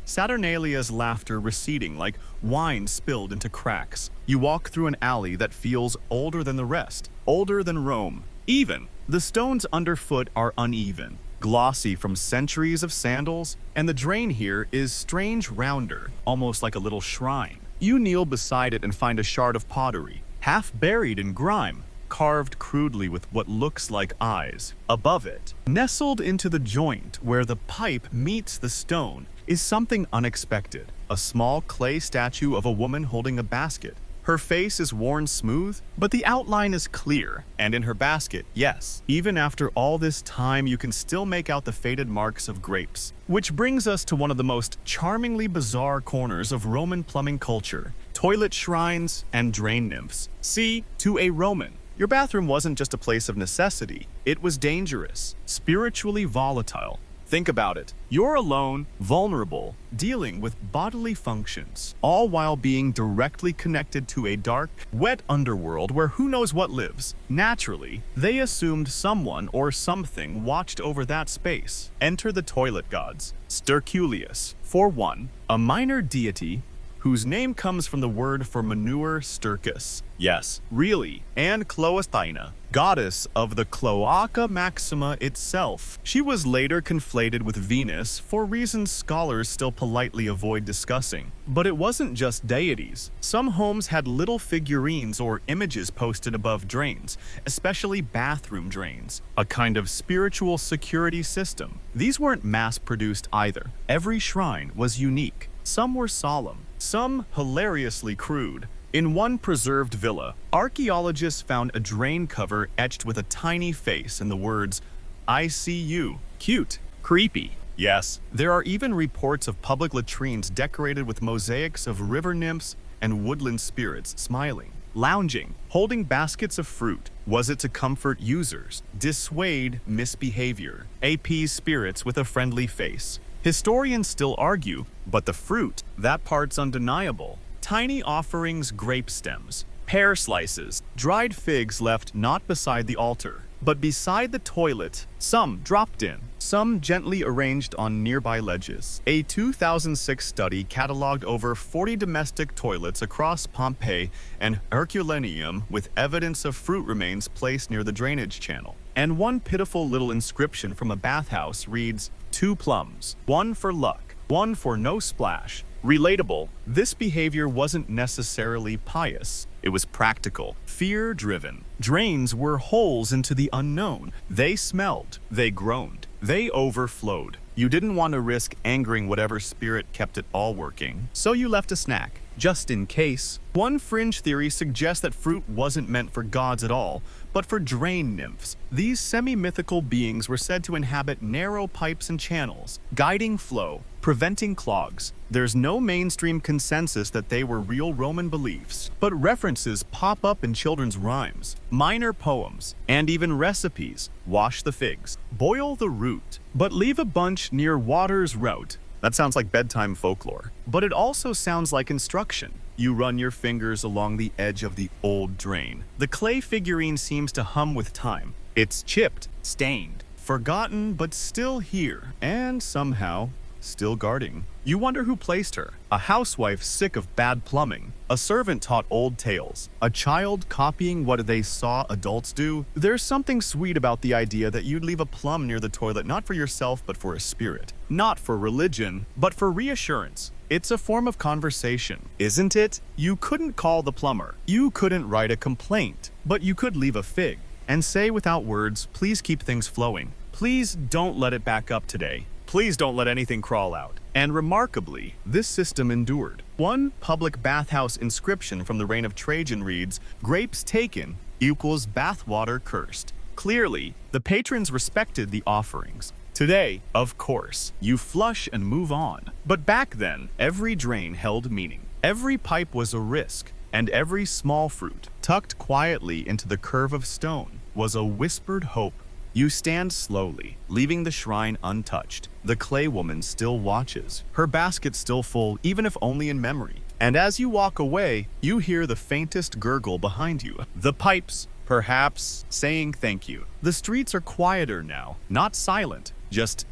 Saturnalia's laughter receding like wine spilled into cracks. You walk through an alley that feels older than the rest, older than Rome. Even, the stones underfoot are uneven, glossy from centuries of sandals, and the drain here is strange rounder, almost like a little shrine. You kneel beside it and find a shard of pottery, half buried in grime, carved crudely with what looks like eyes. Above it, nestled into the joint where the pipe meets the stone, is something unexpected. A small clay statue of a woman holding a basket. Her face is worn smooth, but the outline is clear. And in her basket, yes, even after all this time, you can still make out the faded marks of grapes. Which brings us to one of the most charmingly bizarre corners of Roman plumbing culture: toilet shrines and drain nymphs. See, to a Roman, your bathroom wasn't just a place of necessity. It was dangerous, spiritually volatile. Think about it. You're alone, vulnerable, dealing with bodily functions, all while being directly connected to a dark, wet underworld where who knows what lives. Naturally, they assumed someone or something watched over that space. Enter the toilet gods. Sterculius, for one, a minor deity whose name comes from the word for manure stercus. Yes, really, and Cloathina, goddess of the Cloaca Maxima itself. She was later conflated with Venus for reasons scholars still politely avoid discussing. But it wasn't just deities. Some homes had little figurines or images posted above drains, especially bathroom drains, a kind of spiritual security system. These weren't mass-produced either. Every shrine was unique. Some were solemn, some hilariously crude. In one preserved villa, archaeologists found a drain cover etched with a tiny face and the words, "I see you." Cute. Creepy. Yes, there are even reports of public latrines decorated with mosaics of river nymphs and woodland spirits smiling, lounging, holding baskets of fruit. Was it to comfort users, dissuade misbehavior, appease spirits with a friendly face? Historians still argue, but the fruit, that part's undeniable. Tiny offerings, grape stems, pear slices, dried figs left not beside the altar, but beside the toilet, some dropped in, some gently arranged on nearby ledges. A 2006 study cataloged over 40 domestic toilets across Pompeii and Herculaneum with evidence of fruit remains placed near the drainage channel. And one pitiful little inscription from a bathhouse reads, "2 plums, 1 for luck, 1 for no splash." Relatable, this behavior wasn't necessarily pious. It was practical, fear-driven. Drains were holes into the unknown. They smelled, they groaned, they overflowed. You didn't want to risk angering whatever spirit kept it all working, so you left a snack. just in case. One fringe theory suggests that fruit wasn't meant for gods at all, but for drain nymphs. These semi-mythical beings were said to inhabit narrow pipes and channels, guiding flow, preventing clogs. There's no mainstream consensus that they were real Roman beliefs, but references pop up in children's rhymes, minor poems, and even recipes. Wash the figs, boil the root, but leave a bunch near water's route. That sounds like bedtime folklore, but it also sounds like instruction. You run your fingers along the edge of the old drain. The clay figurine seems to hum with time. It's chipped, stained, forgotten, but still here, and somehow still guarding. You wonder who placed her. A housewife sick of bad plumbing. A servant taught old tales. A child copying what they saw adults do. There's something sweet about the idea that you'd leave a plum near the toilet not for yourself but for a spirit. Not for religion, but for reassurance. It's a form of conversation, isn't it? You couldn't call the plumber. You couldn't write a complaint, but you could leave a fig and say without words, please keep things flowing. Please don't let it back up today. Please don't let anything crawl out. And remarkably, this system endured. One public bathhouse inscription from the reign of Trajan reads, "Grapes taken equals bathwater cursed." Clearly, the patrons respected the offerings. Today, of course, you flush and move on. But back then, every drain held meaning. Every pipe was a risk, and every small fruit, tucked quietly into the curve of stone, was a whispered hope. You stand slowly, leaving the shrine untouched. The clay woman still watches, her basket still full, even if only in memory. And as you walk away, you hear the faintest gurgle behind you. The pipes, perhaps, saying thank you. The streets are quieter now, not silent, just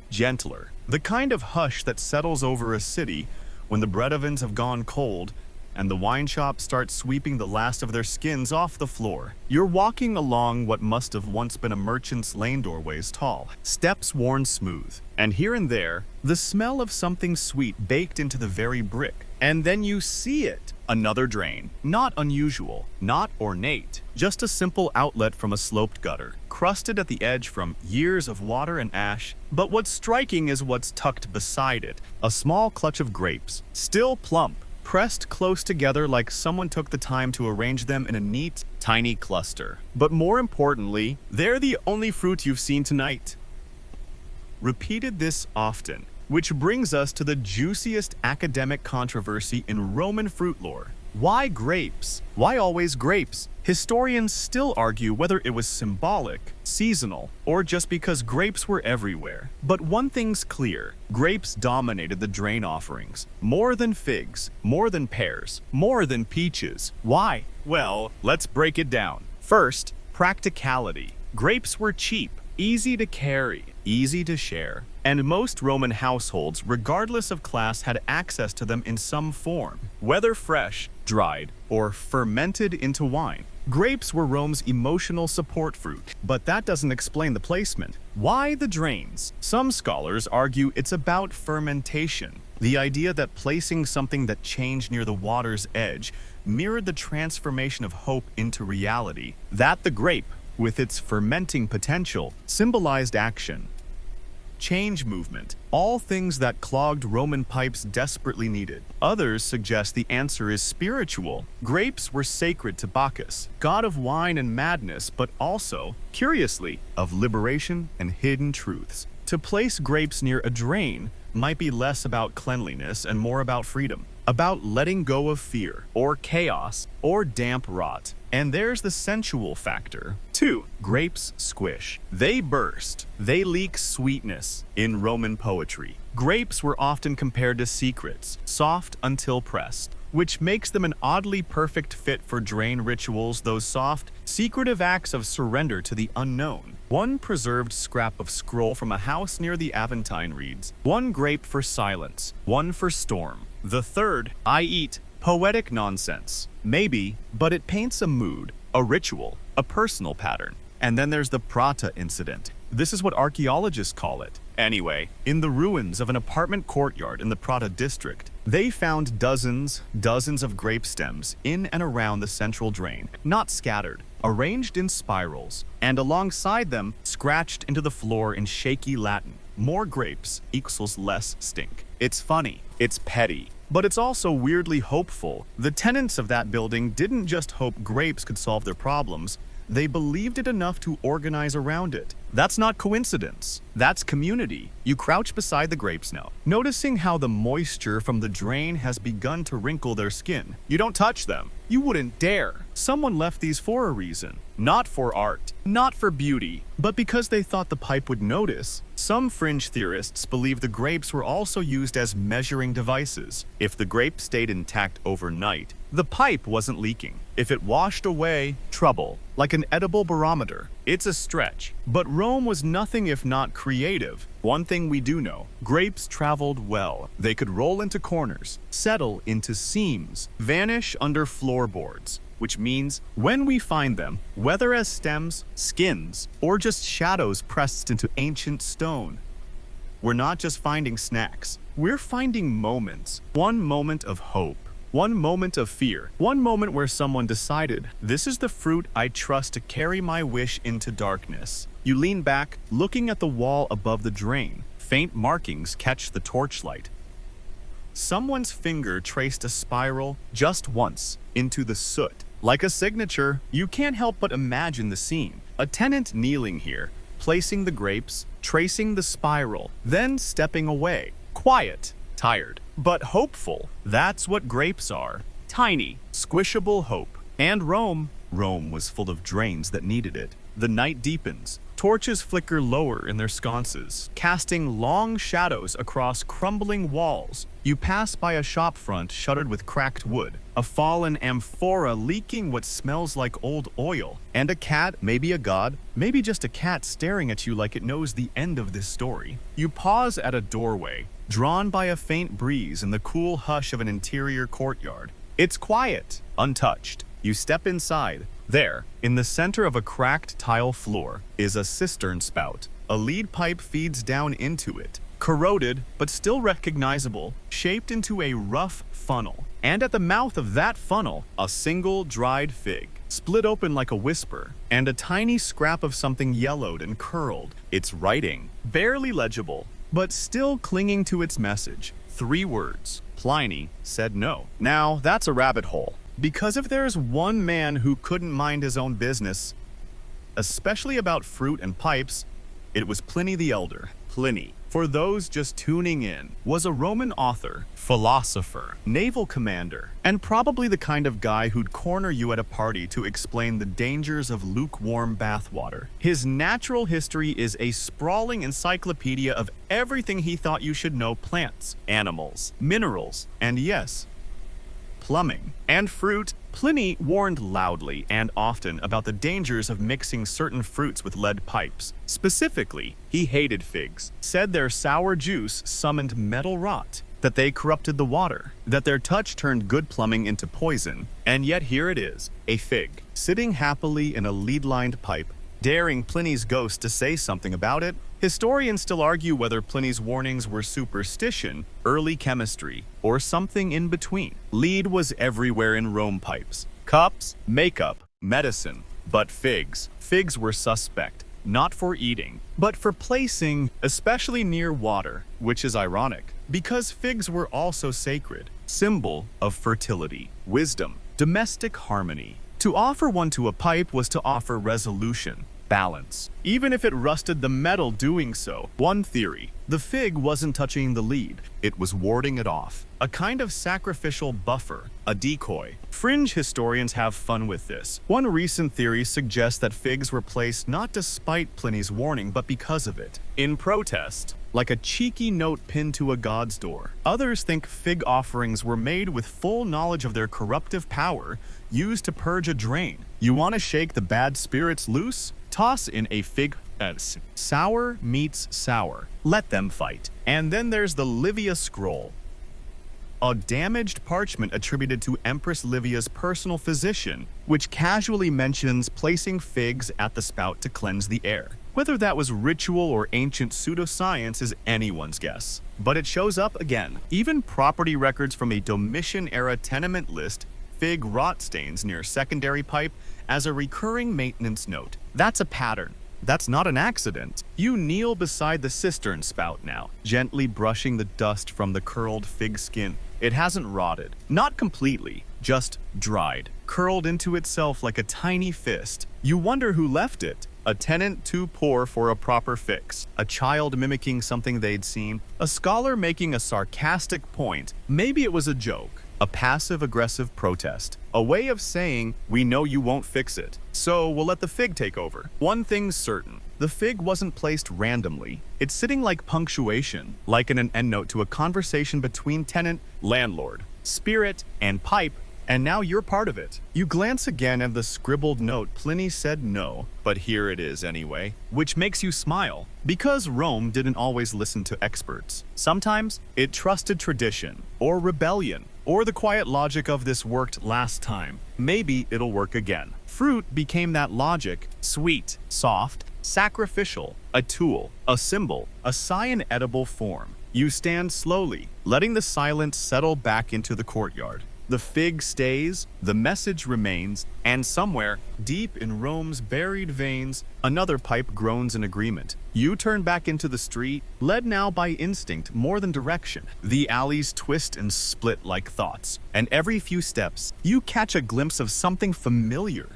gentler. The kind of hush that settles over a city when the bread ovens have gone cold and the wine shops start sweeping the last of their skins off the floor. You're walking along what must have once been a merchant's lane doorways tall, steps worn smooth, and here and there, the smell of something sweet baked into the very brick. And then you see it. Another drain. Not unusual, not ornate, just a simple outlet from a sloped gutter, crusted at the edge from years of water and ash. But what's striking is what's tucked beside it. A small clutch of grapes, still plump, pressed close together like someone took the time to arrange them in a neat, tiny cluster. But more importantly, they're the only fruit you've seen tonight. Repeated this often, which brings us to the juiciest academic controversy in Roman fruit lore. Why grapes? Why always grapes? Historians still argue whether it was symbolic, seasonal, or just because grapes were everywhere. But one thing's clear, grapes dominated the drain offerings. More than figs, more than pears, more than peaches. Why? Well, let's break it down. First, practicality. Grapes were cheap, easy to carry, easy to share, and most Roman households, regardless of class, had access to them in some form, whether fresh, dried, or fermented into wine. Grapes were Rome's emotional support fruit, but that doesn't explain the placement. Why the drains? Some scholars argue it's about fermentation, the idea that placing something that changed near the water's edge mirrored the transformation of hope into reality, that the grape, with its fermenting potential, symbolized action, change movement, all things that clogged Roman pipes desperately needed. Others suggest the answer is spiritual. Grapes were sacred to Bacchus, god of wine and madness, but also, curiously, of liberation and hidden truths. To place grapes near a drain might be less about cleanliness and more about freedom, about letting go of fear, or chaos, or damp rot. And there's the sensual factor. 2. Grapes squish. They burst. They leak sweetness. In Roman poetry, grapes were often compared to secrets, soft until pressed, which makes them an oddly perfect fit for drain rituals, those soft, secretive acts of surrender to the unknown. One preserved scrap of scroll from a house near the Aventine reads, "One grape for silence, one for storm. The third, I eat." Poetic nonsense. Maybe, but it paints a mood, a ritual, a personal pattern. And then there's the Prata incident. This is what archaeologists call it. Anyway, in the ruins of an apartment courtyard in the Prata district, they found dozens of grape stems in and around the central drain, not scattered, arranged in spirals, and alongside them, scratched into the floor in shaky Latin. More grapes equals less stink. It's funny, it's petty, but it's also weirdly hopeful. The tenants of that building didn't just hope grapes could solve their problems, they believed it enough to organize around it. That's not coincidence. That's community. You crouch beside the grapes now, noticing how the moisture from the drain has begun to wrinkle their skin. You don't touch them. You wouldn't dare. Someone left these for a reason. Not for art, not for beauty, but because they thought the pipe would notice. Some fringe theorists believe the grapes were also used as measuring devices. If the grape stayed intact overnight, the pipe wasn't leaking. If it washed away, trouble. Like an edible barometer. It's a stretch. But Rome was nothing if not creative. One thing we do know, grapes traveled well. They could roll into corners, settle into seams, vanish under floorboards. Which means when we find them, whether as stems, skins, or just shadows pressed into ancient stone, we're not just finding snacks, we're finding moments. One moment of hope, one moment of fear, one moment where someone decided, this is the fruit I trust to carry my wish into darkness. You lean back, looking at the wall above the drain. Faint markings catch the torchlight. Someone's finger traced a spiral just once into the soot. Like a signature, you can't help but imagine the scene. A tenant kneeling here, placing the grapes, tracing the spiral, then stepping away. Quiet, tired, but hopeful. That's what grapes are. Tiny, squishable hope. And Rome was full of drains that needed it. The night deepens. Torches flicker lower in their sconces, casting long shadows across crumbling walls. You pass by a shop front shuttered with cracked wood, a fallen amphora leaking what smells like old oil, and a cat, maybe a god, maybe just a cat staring at you like it knows the end of this story. You pause at a doorway, drawn by a faint breeze in the cool hush of an interior courtyard. It's quiet, untouched. You step inside. There, in the center of a cracked tile floor, is a cistern spout. A lead pipe feeds down into it, corroded but still recognizable, shaped into a rough funnel. And at the mouth of that funnel, a single dried fig, split open like a whisper, and a tiny scrap of something yellowed and curled. It's writing, barely legible, but still clinging to its message. 3 words. Pliny said no. Now, that's a rabbit hole. Because if there's one man who couldn't mind his own business, especially about fruit and pipes, it was Pliny the Elder. Pliny, for those just tuning in, was a Roman author, philosopher, naval commander, and probably the kind of guy who'd corner you at a party to explain the dangers of lukewarm bathwater. His natural history is a sprawling encyclopedia of everything he thought you should know: plants, animals, minerals, and yes, plumbing. And fruit. Pliny warned loudly and often about the dangers of mixing certain fruits with lead pipes. Specifically, he hated figs, said their sour juice summoned metal rot, that they corrupted the water, that their touch turned good plumbing into poison. And yet here it is, a fig, sitting happily in a lead-lined pipe, daring Pliny's ghost to say something about it. Historians still argue whether Pliny's warnings were superstition, early chemistry, or something in between. Lead was everywhere in Rome pipes. Cups, makeup, medicine. But figs. Figs were suspect, not for eating, but for placing, especially near water, which is ironic, because figs were also sacred, symbol of fertility, wisdom, domestic harmony. To offer one to a pipe was to offer resolution, balance, even if it rusted the metal doing so. One theory, the fig wasn't touching the lead, it was warding it off. A kind of sacrificial buffer, a decoy. Fringe historians have fun with this. One recent theory suggests that figs were placed not despite Pliny's warning, but because of it. In protest, like a cheeky note pinned to a god's door. Others think fig offerings were made with full knowledge of their corruptive power, used to purge a drain. You want to shake the bad spirits loose? Toss in a fig. Sour meets sour. Let them fight. And then there's the Livia scroll, a damaged parchment attributed to Empress Livia's personal physician, which casually mentions placing figs at the spout to cleanse the air. Whether that was ritual or ancient pseudoscience is anyone's guess. But it shows up again. Even property records from a Domitian-era tenement list fig rot stains near secondary pipe as a recurring maintenance note. That's a pattern, That's not an accident. You kneel beside the cistern spout now, gently brushing the dust from the curled fig skin. It hasn't rotted. Not completely, just dried, curled into itself like a tiny fist. You wonder who left it. A tenant too poor for a proper fix, a child mimicking something they'd seen, a scholar making a sarcastic point. Maybe it was a joke, a passive-aggressive protest, a way of saying, we know you won't fix it, so we'll let the fig take over. One thing's certain, the fig wasn't placed randomly. It's sitting like punctuation, like in an endnote to a conversation between tenant, landlord, spirit, and pipe, and now you're part of it. You glance again at the scribbled note Pliny said no, but here it is anyway, which makes you smile. Because Rome didn't always listen to experts. Sometimes it trusted tradition, or rebellion, or the quiet logic of this worked last time. Maybe it'll work again. Fruit became that logic, sweet, soft, sacrificial, a tool, a symbol, a cyan-edible form. You stand slowly, letting the silence settle back into the courtyard. The fig stays, the message remains, and somewhere, deep in Rome's buried veins, another pipe groans in agreement. You turn back into the street, led now by instinct more than direction. The alleys twist and split like thoughts, and every few steps, you catch a glimpse of something familiar.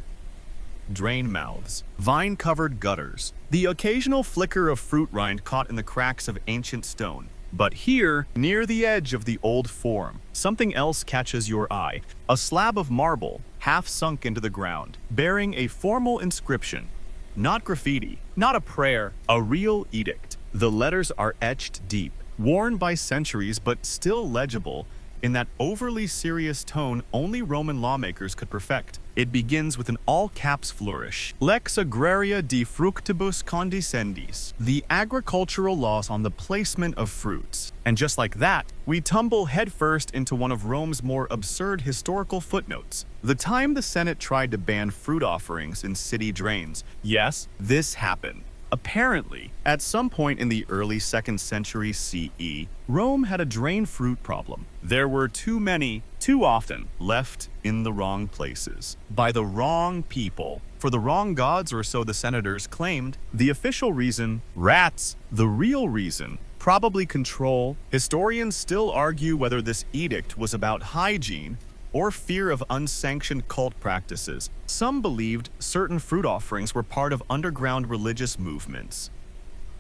Drain mouths, vine-covered gutters, the occasional flicker of fruit rind caught in the cracks of ancient stone. But here, near the edge of the old forum, something else catches your eye. A slab of marble, half sunk into the ground, bearing a formal inscription. Not graffiti, not a prayer, a real edict. The letters are etched deep, worn by centuries but still legible, in that overly serious tone only Roman lawmakers could perfect. It begins with an all-caps flourish. Lex agraria de fructibus condescendis. The agricultural laws on the placement of fruits. And just like that, we tumble headfirst into one of Rome's more absurd historical footnotes. The time the Senate tried to ban fruit offerings in city drains. Yes, this happened. Apparently, at some point in the early 2nd century CE, Rome had a drain fruit problem. There were too many, too often, left in the wrong places, by the wrong people, for the wrong gods, or so the senators claimed. The official reason, rats. The real reason, probably control. Historians still argue whether this edict was about hygiene or fear of unsanctioned cult practices. Some believed certain fruit offerings were part of underground religious movements.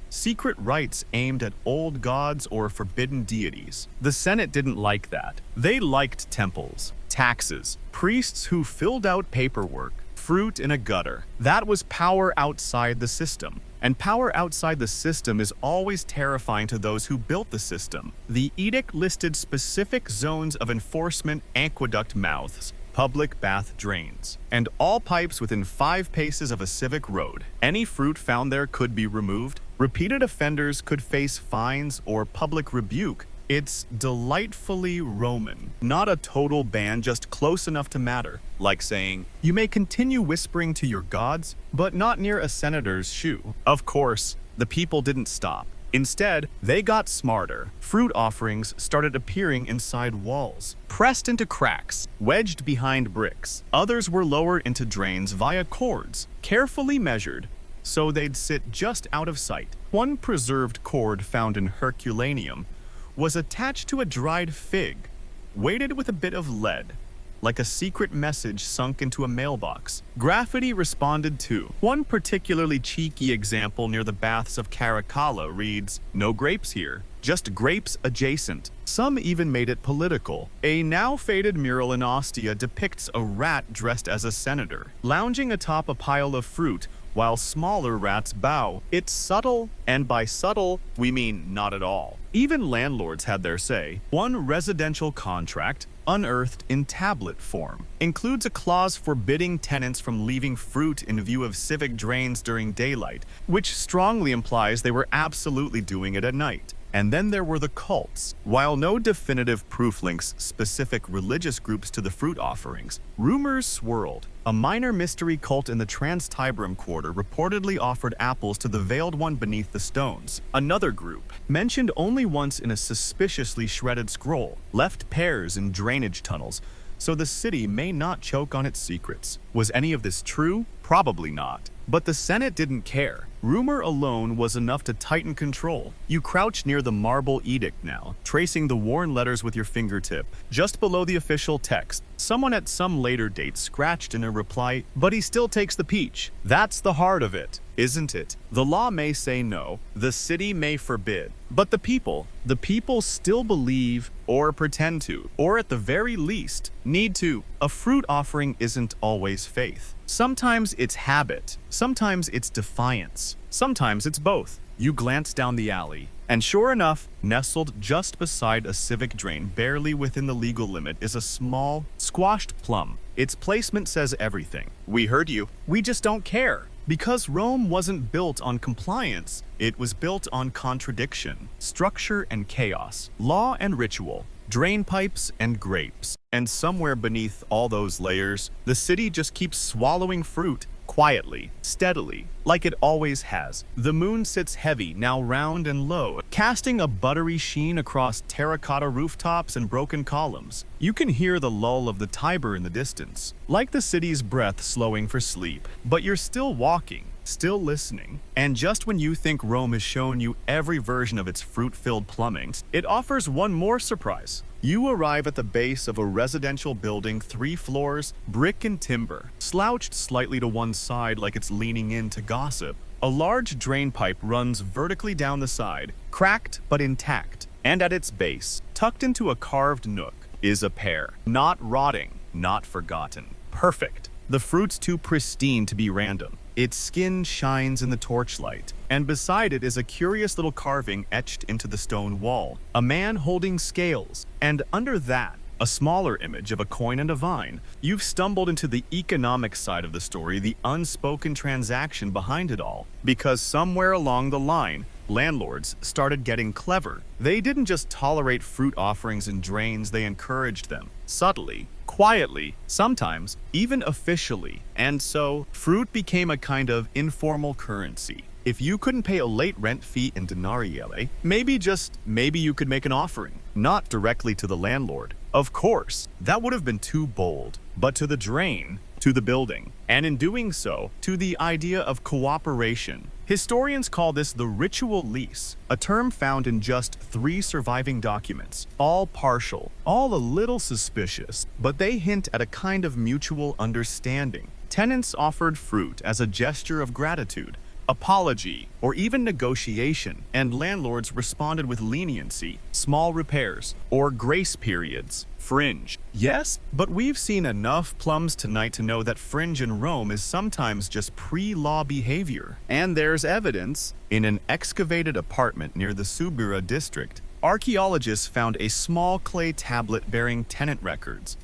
Secret rites aimed at old gods or forbidden deities. The Senate didn't like that. They liked temples, taxes, priests who filled out paperwork, fruit in a gutter. That was power outside the system. And power outside the system is always terrifying to those who built the system. The edict listed specific zones of enforcement: aqueduct mouths, public bath drains, and all pipes within 5 paces of a civic road. Any fruit found there could be removed. Repeated offenders could face fines or public rebuke. It's delightfully Roman. Not a total ban, just close enough to matter. Like saying, you may continue whispering to your gods, but not near a senator's shoe. Of course, the people didn't stop. Instead, they got smarter. Fruit offerings started appearing inside walls, pressed into cracks, wedged behind bricks. Others were lowered into drains via cords, carefully measured, so they'd sit just out of sight. One preserved cord found in Herculaneum was attached to a dried fig, weighted with a bit of lead, like a secret message sunk into a mailbox. Graffiti responded too. One particularly cheeky example near the baths of Caracalla reads, "No grapes here, just grapes adjacent." Some even made it political. A now faded mural in Ostia depicts a rat dressed as a senator, lounging atop a pile of fruit, while smaller rats bow. It's subtle, and by subtle, we mean not at all. Even landlords had their say. One residential contract, unearthed in tablet form, includes a clause forbidding tenants from leaving fruit in view of civic drains during daylight, which strongly implies they were absolutely doing it at night. And then there were the cults. While no definitive proof links specific religious groups to the fruit offerings, rumors swirled. A minor mystery cult in the Trans-Tiberum quarter reportedly offered apples to the veiled one beneath the stones. Another group, mentioned only once in a suspiciously shredded scroll, left pears in drainage tunnels, so the city may not choke on its secrets. Was any of this true? Probably not. But the Senate didn't care. Rumor alone was enough to tighten control. You crouch near the marble edict now, tracing the worn letters with your fingertip. Just below the official text, someone at some later date scratched in a reply, "But he still takes the peach." That's the heart of it, isn't it? The law may say no, the city may forbid, but the people still believe or pretend to, or at the very least, need to. A fruit offering isn't always faith. Sometimes it's habit, sometimes it's defiance, sometimes it's both. You glance down the alley, and sure enough, nestled just beside a civic drain barely within the legal limit is a small, squashed plum. Its placement says everything. We heard you. We just don't care. Because Rome wasn't built on compliance, it was built on contradiction, structure and chaos, law and ritual, drainpipes and grapes. And somewhere beneath all those layers, the city just keeps swallowing fruit, quietly, steadily, like it always has. The moon sits heavy, now round and low, casting a buttery sheen across terracotta rooftops and broken columns. You can hear the lull of the Tiber in the distance, like the city's breath slowing for sleep. But you're still walking, still listening. And just when you think Rome has shown you every version of its fruit-filled plumbing, it offers one more surprise. You arrive at the base of a residential building, 3 floors, brick and timber, slouched slightly to one side like it's leaning in to gossip. A large drain pipe runs vertically down the side, cracked but intact, and at its base, tucked into a carved nook, is a pear. Not rotting, not forgotten. Perfect. The fruit's too pristine to be random. Its skin shines in the torchlight, and beside it is a curious little carving etched into the stone wall. A man holding scales, and under that, a smaller image of a coin and a vine. You've stumbled into the economic side of the story, the unspoken transaction behind it all. Because somewhere along the line, landlords started getting clever. They didn't just tolerate fruit offerings and drains, they encouraged them. Subtly, quietly, sometimes even officially. And so, fruit became a kind of informal currency. If you couldn't pay a late rent fee in denarii, maybe you could make an offering. Not directly to the landlord. Of course, that would have been too bold. But to the drain, to the building, and in doing so, to the idea of cooperation. Historians call this the ritual lease, a term found in just 3 surviving documents, all partial, all a little suspicious, but they hint at a kind of mutual understanding. Tenants offered fruit as a gesture of gratitude, apology, or even negotiation, and landlords responded with leniency, small repairs, or grace periods. Fringe. Yes, but we've seen enough plums tonight to know that fringe in Rome is sometimes just pre-law behavior. And there's evidence. In an excavated apartment near the Subura district, archaeologists found a small clay tablet bearing tenant records.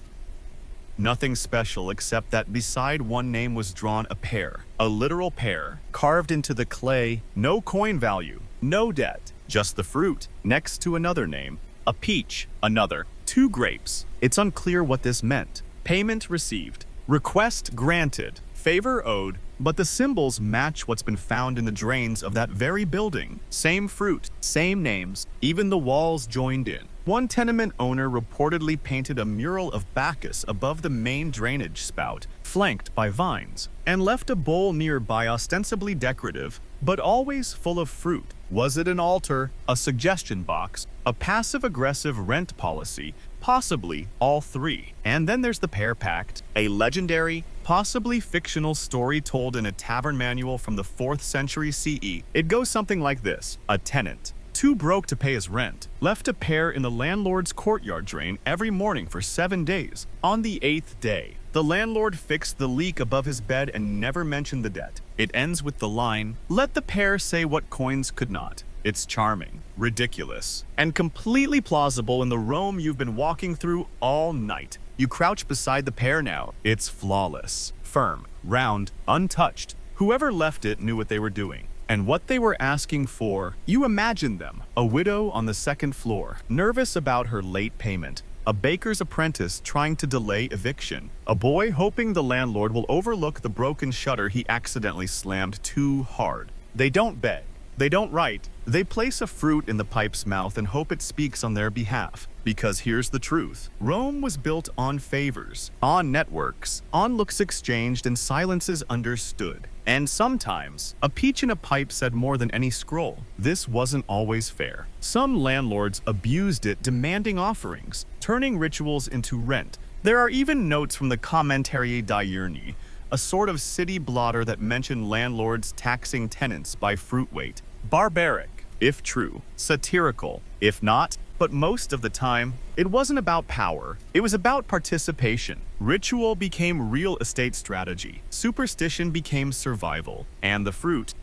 Nothing special except that beside one name was drawn a pear, a literal pear, carved into the clay, no coin value, no debt, just the fruit, next to another name, a peach, another, 2 grapes. It's unclear what this meant. Payment received, request granted, favor owed, but the symbols match what's been found in the drains of that very building. Same fruit, same names, even the walls joined in. One tenement owner reportedly painted a mural of Bacchus above the main drainage spout, flanked by vines, and left a bowl nearby ostensibly decorative, but always full of fruit. Was it an altar, a suggestion box, a passive-aggressive rent policy? Possibly all 3. And then there's the Pear Pact, a legendary, possibly fictional story told in a tavern manual from the 4th century CE. It goes something like this. A tenant, too broke to pay his rent, left a pear in the landlord's courtyard drain every morning for 7 days. On the 8th day, the landlord fixed the leak above his bed and never mentioned the debt. It ends with the line, "Let the pear say what coins could not." It's charming, ridiculous, and completely plausible in the Rome you've been walking through all night. You crouch beside the pear now. It's flawless, firm, round, untouched. Whoever left it knew what they were doing. And what they were asking for, you imagine them. A widow on the 2nd floor, nervous about her late payment. A baker's apprentice trying to delay eviction. A boy hoping the landlord will overlook the broken shutter he accidentally slammed too hard. They don't beg. They don't write. They place a fruit in the pipe's mouth and hope it speaks on their behalf. Because here's the truth. Rome was built on favors, on networks, on looks exchanged and silences understood. And sometimes, a peach in a pipe said more than any scroll. This wasn't always fair. Some landlords abused it, demanding offerings, turning rituals into rent. There are even notes from the Commentarii Diurni, a sort of city blotter that mentioned landlords taxing tenants by fruit weight. Barbaric, if true. Satirical, if not. But most of the time, it wasn't about power. It was about participation. Ritual became real estate strategy. Superstition became survival. And the fruit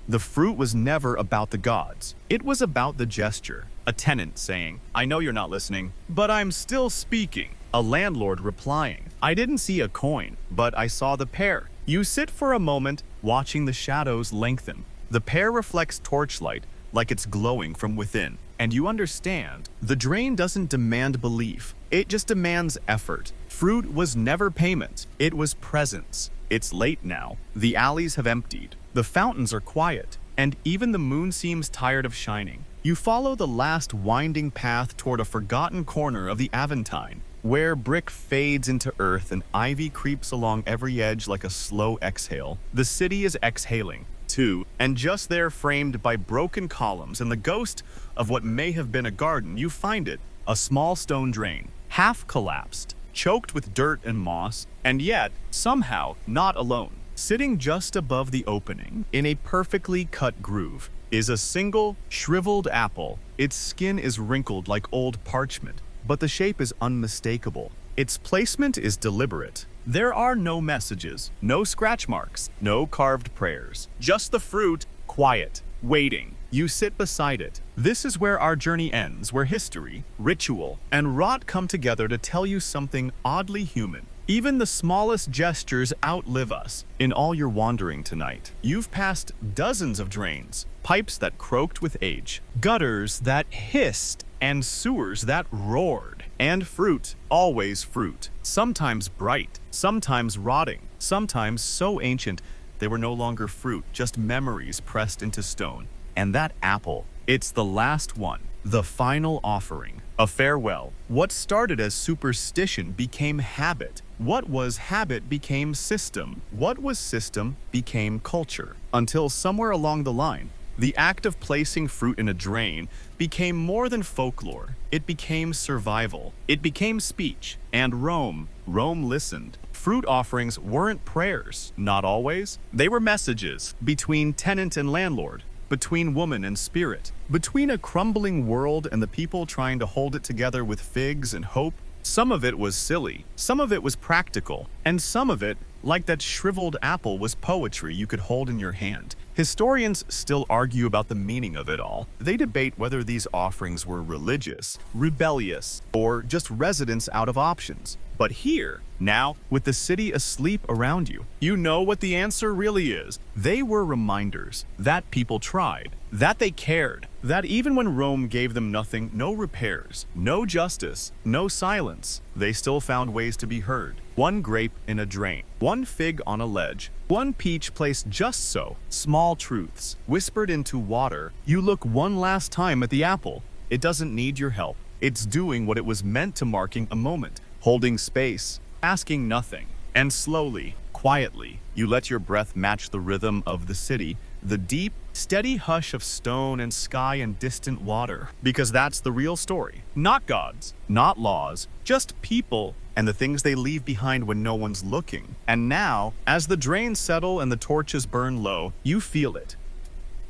was never about the gods. It was about the gesture. A tenant saying, "I know you're not listening, but I'm still speaking." A landlord replying, "I didn't see a coin, but I saw the pear." You sit for a moment, watching the shadows lengthen. The pear reflects torchlight, like it's glowing from within. And you understand, the drain doesn't demand belief. It just demands effort. Fruit was never payment. It was presence. It's late now. The alleys have emptied. The fountains are quiet. And even the moon seems tired of shining. You follow the last winding path toward a forgotten corner of the Aventine, where brick fades into earth and ivy creeps along every edge like a slow exhale. The city is exhaling, too, and just there, framed by broken columns and the ghost of what may have been a garden, you find it, a small stone drain, half collapsed, choked with dirt and moss, and yet, somehow, not alone. Sitting just above the opening, in a perfectly cut groove, is a single, shriveled apple. Its skin is wrinkled like old parchment, but the shape is unmistakable. Its placement is deliberate. There are no messages, no scratch marks, no carved prayers. Just the fruit, quiet, waiting. You sit beside it. This is where our journey ends, where history, ritual, and rot come together to tell you something oddly human. Even the smallest gestures outlive us. In all your wandering tonight, you've passed dozens of drains, pipes that croaked with age, gutters that hissed, and sewers that roared. And fruit, always fruit. Sometimes bright, sometimes rotting, sometimes so ancient they were no longer fruit, just memories pressed into stone. And that apple, it's the last one, the final offering, a farewell. What started as superstition became habit. What was habit became system. What was system became culture. Until somewhere along the line, the act of placing fruit in a drain became more than folklore. It became survival. It became speech. And Rome listened. Fruit offerings weren't prayers, not always. They were messages between tenant and landlord, between woman and spirit, between a crumbling world and the people trying to hold it together with figs and hope. Some of it was silly, some of it was practical, and some of it, like that shriveled apple, was poetry you could hold in your hand. Historians still argue about the meaning of it all. They debate whether these offerings were religious, rebellious, or just residents out of options. But here, now, with the city asleep around you, you know what the answer really is. They were reminders that people tried, that they cared, that even when Rome gave them nothing, no repairs, no justice, no silence, they still found ways to be heard. One grape in a drain, one fig on a ledge, one peach placed just so. Small truths, whispered into water. You look one last time at the apple. It doesn't need your help. It's doing what it was meant to, marking a moment, holding space, asking nothing. And slowly, quietly, you let your breath match the rhythm of the city, the deep, steady hush of stone and sky and distant water. Because that's the real story. Not gods, not laws, just people and the things they leave behind when no one's looking. And now, as the drains settle and the torches burn low, you feel it.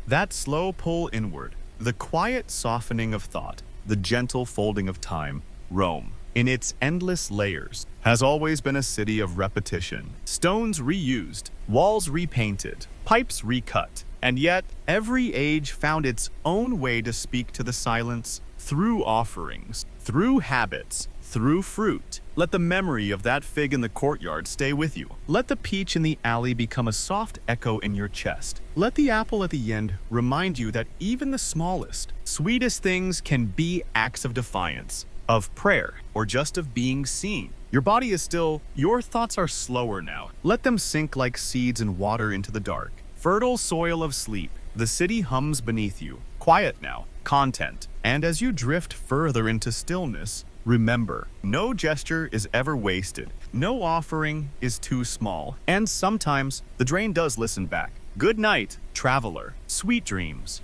That slow pull inward, the quiet softening of thought, the gentle folding of time. Rome, in its endless layers, has always been a city of repetition. Stones reused, walls repainted, pipes recut. And yet, every age found its own way to speak to the silence, through offerings, through habits, through fruit. Let the memory of that fig in the courtyard stay with you. Let the peach in the alley become a soft echo in your chest. Let the apple at the end remind you that even the smallest, sweetest things can be acts of defiance, of prayer, or just of being seen. Your body is still, your thoughts are slower now. Let them sink like seeds in water into the dark. Fertile soil of sleep. The city hums beneath you. Quiet now. Content. And as you drift further into stillness, remember, no gesture is ever wasted. No offering is too small. And sometimes, the drain does listen back. Good night, traveler. Sweet dreams.